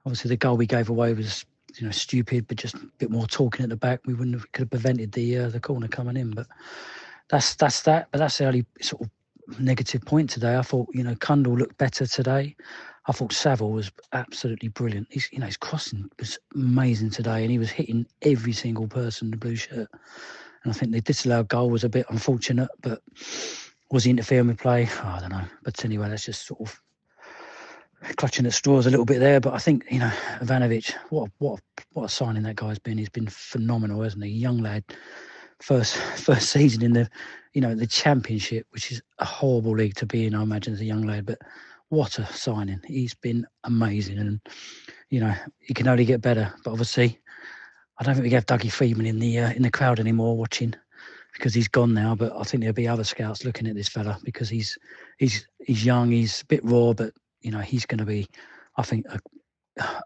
Obviously, the goal we gave away was, stupid, but just a bit more talking at the back. We could have prevented the corner coming in, but that's that. But that's the only sort of negative point today. I thought, Kundal looked better today. I thought Saville was absolutely brilliant. His crossing was amazing today, and he was hitting every single person in the blue shirt. And I think the disallowed goal was a bit unfortunate, but was he interfering with play? Oh, I don't know. But anyway, that's just sort of clutching at straws a little bit there. But I think, Ivanovic, what a signing that guy's been. He's been phenomenal, hasn't he? Young lad, first season in the, the Championship, which is a horrible league to be in, I imagine, as a young lad. But what a signing. He's been amazing. And, he can only get better. But obviously, I don't think we have Dougie Freedman in the crowd anymore watching because he's gone now. But I think there'll be other scouts looking at this fella because he's young, he's a bit raw, but he's going to be, I think,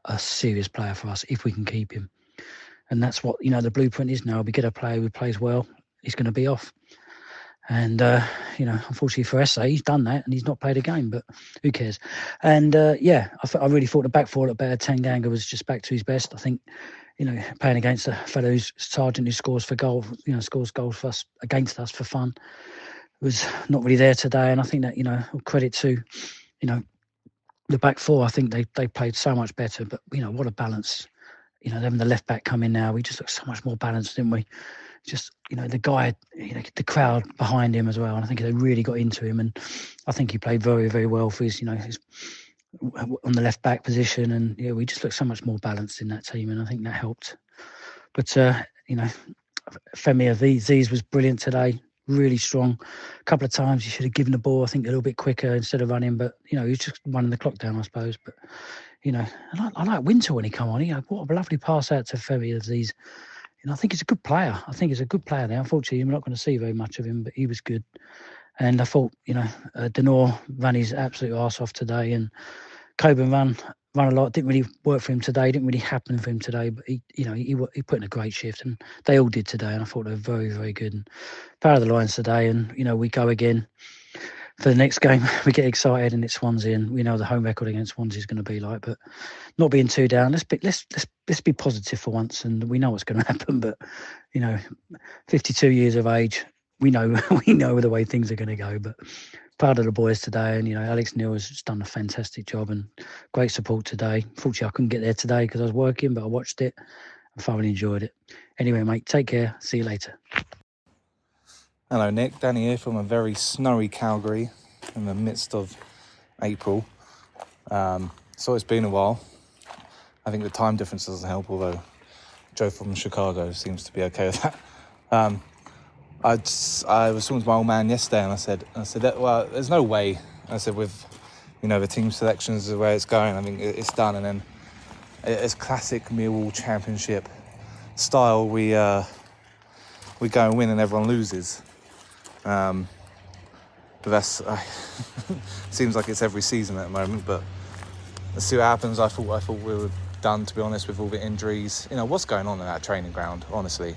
a serious player for us if we can keep him. And that's what the blueprint is now. We get a player who plays well, he's going to be off. And unfortunately for SA, he's done that and he's not played a game. But who cares? And I really thought the back four at better. Tanganga was just back to his best. I think. Playing against a fellow who's sergeant who scores for goal, scores goals for us against us for fun, was not really there today. And I think that credit to, the back four. I think they played so much better. But what a balance. Them the left back come in now. We just look so much more balanced, didn't we? Just the guy, the crowd behind him as well. And I think they really got into him. And I think he played very, very well for his, his on the left back position, and we just look so much more balanced in that team, and I think that helped. But Femi Aziz was brilliant today, really strong. A couple of times he should have given the ball, I think, a little bit quicker instead of running, but he was just running the clock down, I suppose. But and I like Winter when he come on. What a lovely pass out to Femi Aziz. I think he's a good player. I think he's a good player now. Unfortunately, we're not going to see very much of him, but he was good. And I thought, Denor ran his absolute arse off today, and Coburn ran a lot. Didn't really work for him today. Didn't really happen for him today. But he put in a great shift, and they all did today. And I thought they were very, very good. And proud of the Lions today. And we go again for the next game. We get excited, and it's Swansea, and we know the home record against Swansea is going to be like. But not being too down. Let's be positive for once, and we know what's going to happen. But 52 years of age, we know the way things are going to go. But proud of the boys today, and Alex Neil has done a fantastic job and great support today. Fortunately, I couldn't get there today because I was working, but I watched it and thoroughly enjoyed it. Anyway, mate, take care. See you later. Hello, Nick. Danny here from a very snowy Calgary in the midst of April. So it's been a while. I think the time difference doesn't help, although Joe from Chicago seems to be okay with that. I was talking to my old man yesterday, and I said, well, there's no way. I said, with the team selections, the way it's going, I think it's done. And then it's classic Millwall Championship style. We go and win, and everyone loses. But that's seems like it's every season at the moment. But let's see what happens. I thought we were done, to be honest, with all the injuries. What's going on in that training ground, honestly.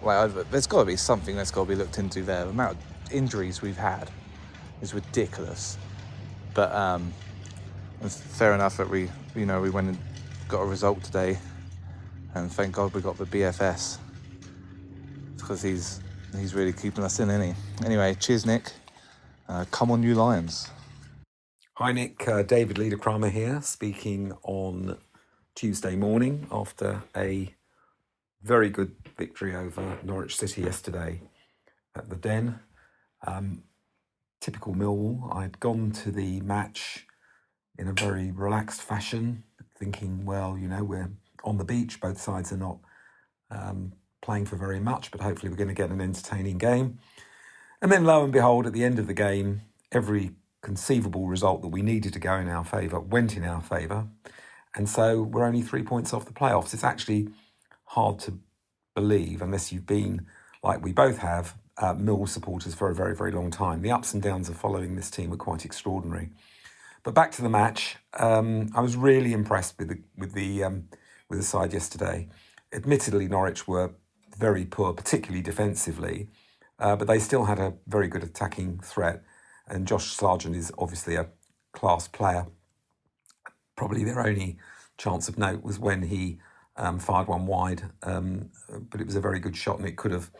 There's got to be something that's got to be looked into there. The amount of injuries we've had is ridiculous. But it's fair enough that we went and got a result today, and thank God we got the BFS, because he's really keeping us in, isn't he? Anyway, cheers, Nick. Come on, you Lions. Hi, Nick. David Liederkramer here, speaking on Tuesday morning after a very good victory over Norwich City yesterday at the Den. Typical Millwall. I'd gone to the match in a very relaxed fashion, thinking, well, we're on the beach. Both sides are not playing for very much, but hopefully we're going to get an entertaining game. And then lo and behold, at the end of the game, every conceivable result that we needed to go in our favour went in our favour. And so we're only 3 points off the playoffs. It's actually hard to believe, unless you've been, like we both have, Millwall supporters for a very, very long time. The ups and downs of following this team are quite extraordinary. But back to the match, I was really impressed with the side yesterday. Admittedly, Norwich were very poor, particularly defensively, but they still had a very good attacking threat. And Josh Sargent is obviously a class player. Probably their only chance of note was when he fired one wide, but it was a very good shot, and it could have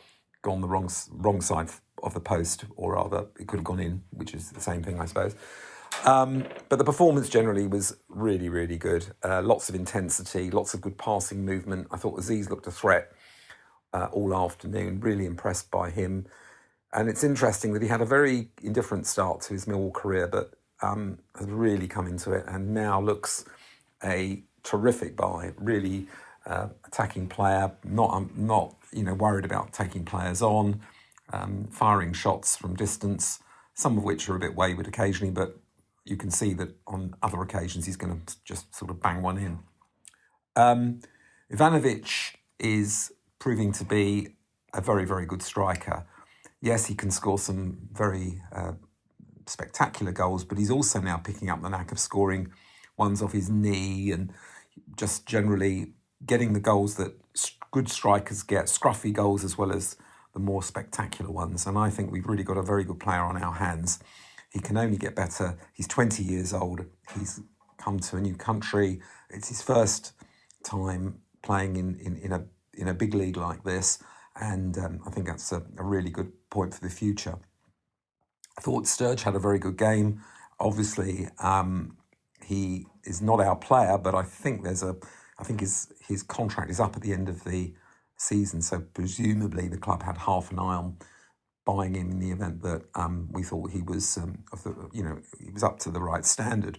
gone the wrong side of the post, or rather, it could have gone in, which is the same thing, I suppose. But the performance generally was really, really good. Lots of intensity, lots of good passing movement. I thought Aziz looked a threat all afternoon. Really impressed by him. And it's interesting that he had a very indifferent start to his Millwall career, but has really come into it and now looks a terrific buy. Really attacking player, not worried about taking players on, firing shots from distance, some of which are a bit wayward occasionally, but you can see that on other occasions he's going to just sort of bang one in. Ivanovic is proving to be a very, very good striker. Yes, he can score some very spectacular goals, but he's also now picking up the knack of scoring ones off his knee and just generally getting the goals that good strikers get, scruffy goals as well as the more spectacular ones. And I think we've really got a very good player on our hands. He can only get better. He's 20 years old. He's come to a new country. It's his first time playing in a big league like this. And I think that's a really good point for the future. I thought Sturge had a very good game. Obviously, he is not our player, but I think his contract is up at the end of the season. So presumably the club had half an eye on buying him in the event that we thought he was, he was up to the right standard.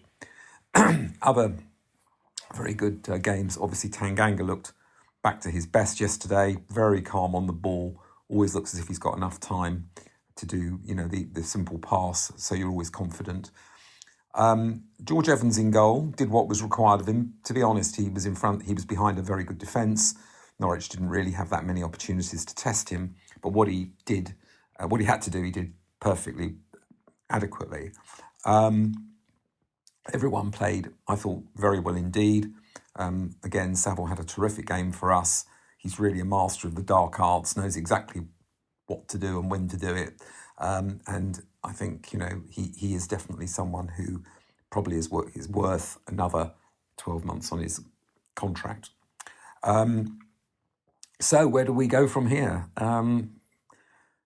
Other very good games. Obviously, Tanganga looked back to his best yesterday. Very calm on the ball. Always looks as if he's got enough time to do, the simple pass. So you're always confident. George Evans in goal did what was required of him. To be honest, he was in front. He was behind a very good defence. Norwich didn't really have that many opportunities to test him, but what he did, what he had to do, he did perfectly adequately. Everyone played, I thought, very well indeed. Again, Saville had a terrific game for us. He's really a master of the dark arts, knows exactly what to do and when to do it. And I think, he is definitely someone who probably is worth another 12 months on his contract. So where do we go from here?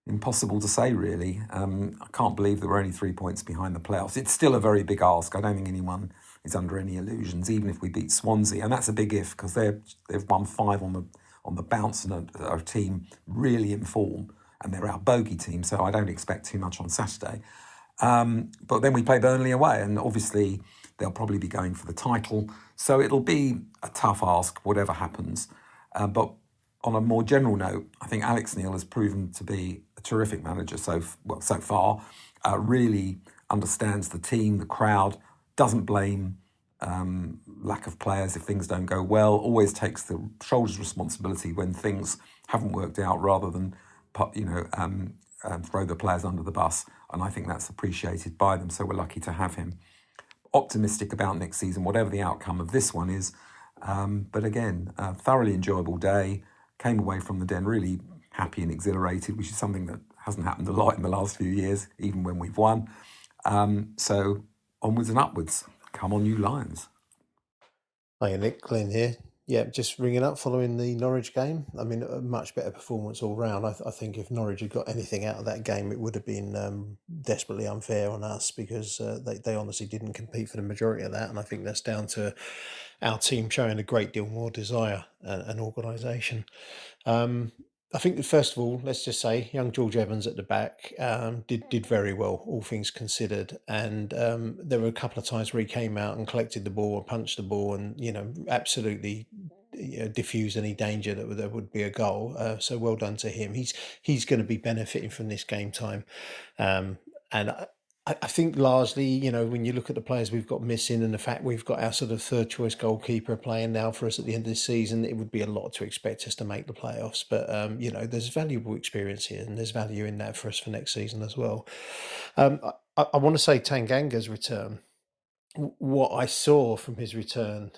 Impossible to say, really. I can't believe that we're only 3 points behind the playoffs. It's still a very big ask. I don't think anyone is under any illusions, even if we beat Swansea. And that's a big if, because they've won 5 on the bounce and are a team really in form. And they're our bogey team, so I don't expect too much on Saturday. But then we play Burnley away, and obviously they'll probably be going for the title. So it'll be a tough ask, whatever happens. But on a more general note, I think Alex Neil has proven to be a terrific manager so far. Really understands the team, the crowd, doesn't blame lack of players if things don't go well, always takes the shoulders responsibility when things haven't worked out rather than throw the players under the bus. And I think that's appreciated by them, so we're lucky to have him. Optimistic about next season, whatever the outcome of this one is. But again, a thoroughly enjoyable day. Came away from the Den really happy and exhilarated, which is something that hasn't happened a lot in the last few years, even when we've won. So onwards and upwards. Come on, you Lions. Hi, Nick. Glenn here. Yeah, just ringing up following the Norwich game. I mean, a much better performance all round. I think if Norwich had got anything out of that game, it would have been desperately unfair on us, because they honestly didn't compete for the majority of that. And I think that's down to our team showing a great deal more desire and organisation. I think that first of all, let's just say young George Evans at the back did very well, all things considered. And there were a couple of times where he came out and collected the ball and punched the ball and, absolutely diffused any danger that there would be a goal. So well done to him. He's going to be benefiting from this game time. And I think largely, when you look at the players we've got missing and the fact we've got our sort of third choice goalkeeper playing now for us at the end of the season, it would be a lot to expect us to make the playoffs. But, there's valuable experience here and there's value in that for us for next season as well. I want to say Tanganga's return. What I saw from his return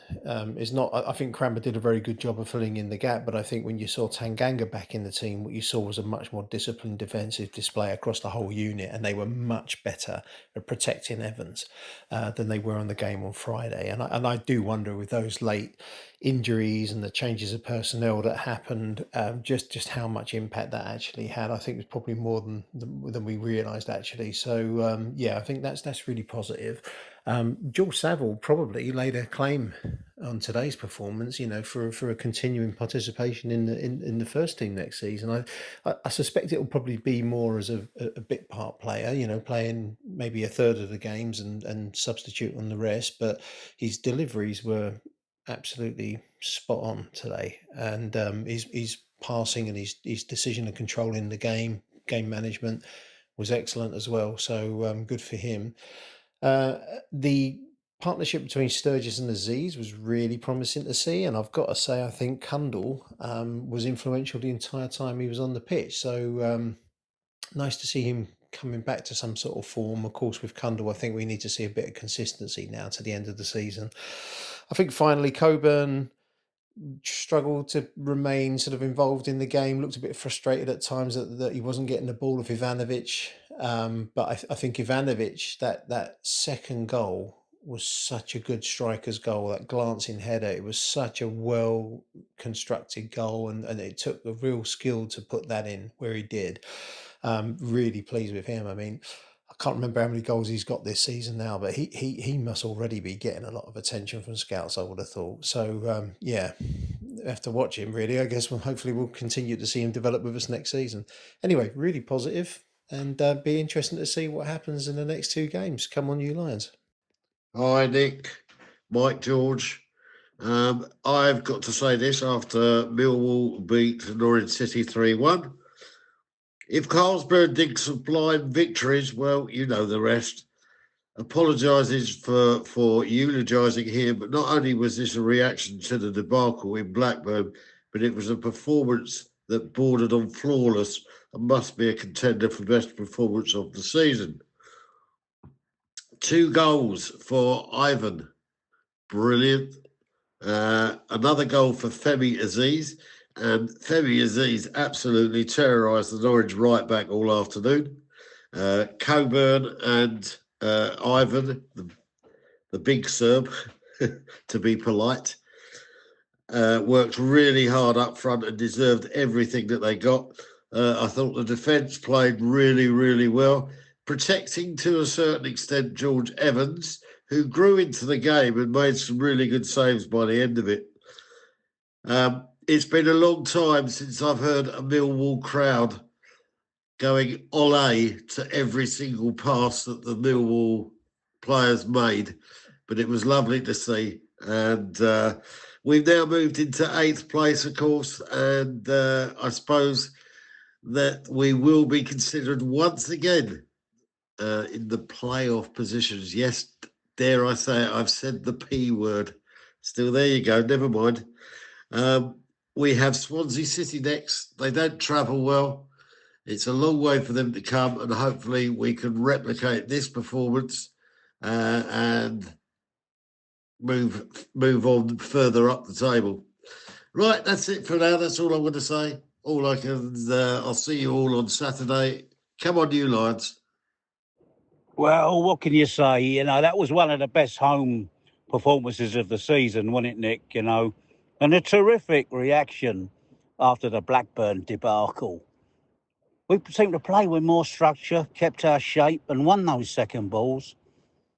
is not. I think Cranmer did a very good job of filling in the gap, but I think when you saw Tanganga back in the team, what you saw was a much more disciplined defensive display across the whole unit, and they were much better at protecting Evans than they were on the game on Friday. And I do wonder, with those late injuries and the changes of personnel that happened, just how much impact that actually had. I think it was probably more than we realised actually. So I think that's really positive. George Saville probably laid a claim on today's performance, for a continuing participation in the first team next season. I suspect it will probably be more as a bit part player, playing maybe a third of the games and substitute on the rest. But his deliveries were absolutely spot on today, and his passing and his decision and controlling the game management was excellent as well. So good for him. The partnership between Sturgis and Aziz was really promising to see, and I've got to say, I think Kundal was influential the entire time he was on the pitch. So nice to see him coming back to some sort of form. Of course, with Kundal, I think we need to see a bit of consistency now to the end of the season. I think finally Coburn struggled to remain sort of involved in the game, looked a bit frustrated at times that he wasn't getting the ball with Ivanovic. But I think Ivanovic, that second goal was such a good striker's goal, that glancing header. It was such a well constructed goal, and it took a real skill to put that in where he did. Really pleased with him. I mean, I can't remember how many goals he's got this season now, but he must already be getting a lot of attention from scouts, I would have thought. So, have to watch him, really. I guess hopefully we'll continue to see him develop with us next season. Anyway, really positive, and be interesting to see what happens in the next 2 games. Come on, you Lions. Hi, Nick. Mike George. I've got to say this after Millwall beat Norwich City 3-1. If Carlsberg digs sublime victories, well, you know the rest. Apologises for eulogising him, but not only was this a reaction to the debacle in Blackburn, but it was a performance that bordered on flawless and must be a contender for best performance of the season. 2 goals for Ivan. Brilliant. Another goal for Femi Aziz. And Femi Aziz absolutely terrorised the Norwich right back all afternoon. Coburn and Ivan, the big Serb, to be polite, worked really hard up front and deserved everything that they got. I thought the defence played really, really well, protecting to a certain extent George Evans, who grew into the game and made some really good saves by the end of it. It's been a long time since I've heard a Millwall crowd going ole to every single pass that the Millwall players made, but it was lovely to see. And we've now moved into 8th place, of course, and I suppose that we will be considered once again in the playoff positions. Yes, dare I say it, I've said the P word. Still, there you go, never mind. We have Swansea City next. They don't travel well. It's a long way for them to come, and hopefully we can replicate this performance and move on further up the table. Right, that's it for now. That's all I'm going to say. I'll see you all on Saturday. Come on, you Lions. Well, what can you say? You know, that was one of the best home performances of the season, wasn't it, Nick? You know, and a terrific reaction after the Blackburn debacle. We seemed to play with more structure, kept our shape and won those second balls.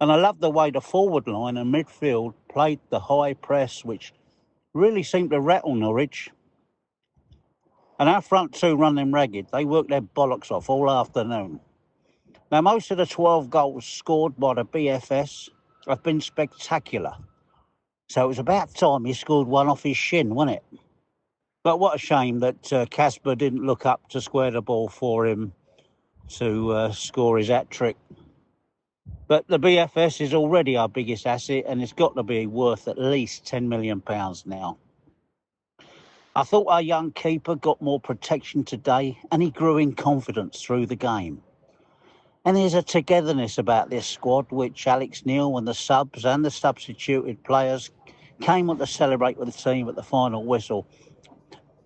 And I love the way the forward line and midfield played the high press, which really seemed to rattle Norwich. And our front 2 run them ragged. They worked their bollocks off all afternoon. Now, most of the 12 goals scored by the BFS have been spectacular. So it was about time he scored one off his shin, wasn't it? But what a shame that Casper didn't look up to square the ball for him to score his hat-trick. But the BFS is already our biggest asset, and it's got to be worth at least £10 million now. I thought our young keeper got more protection today, and he grew in confidence through the game. And there's a togetherness about this squad, which Alex Neil and the subs and the substituted players came on to celebrate with the team at the final whistle.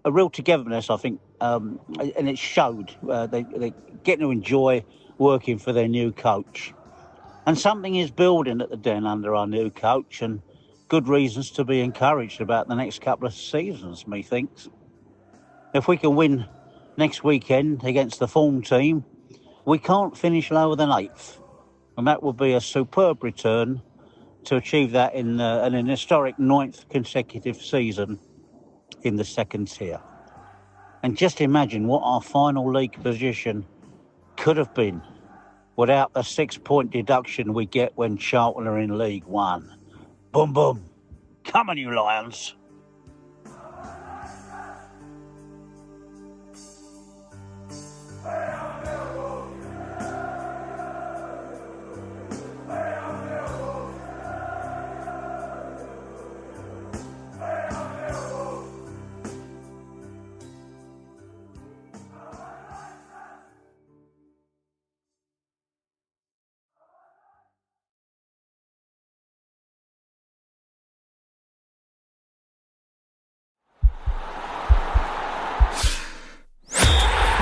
A real togetherness, I think, and it showed. They're getting to enjoy working for their new coach. And something is building at the Den under our new coach, and good reasons to be encouraged about the next couple of seasons, methinks. If we can win next weekend against the form team, we can't finish lower than 8th. And that would be a superb return to achieve that in an historic 9th consecutive season in the 2nd tier. And just imagine what our final league position could have been without the 6-point deduction we get when Charlton are in League One. Boom, boom. Come on, you Lions.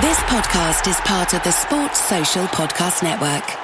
This podcast is part of the Sports Social Podcast Network.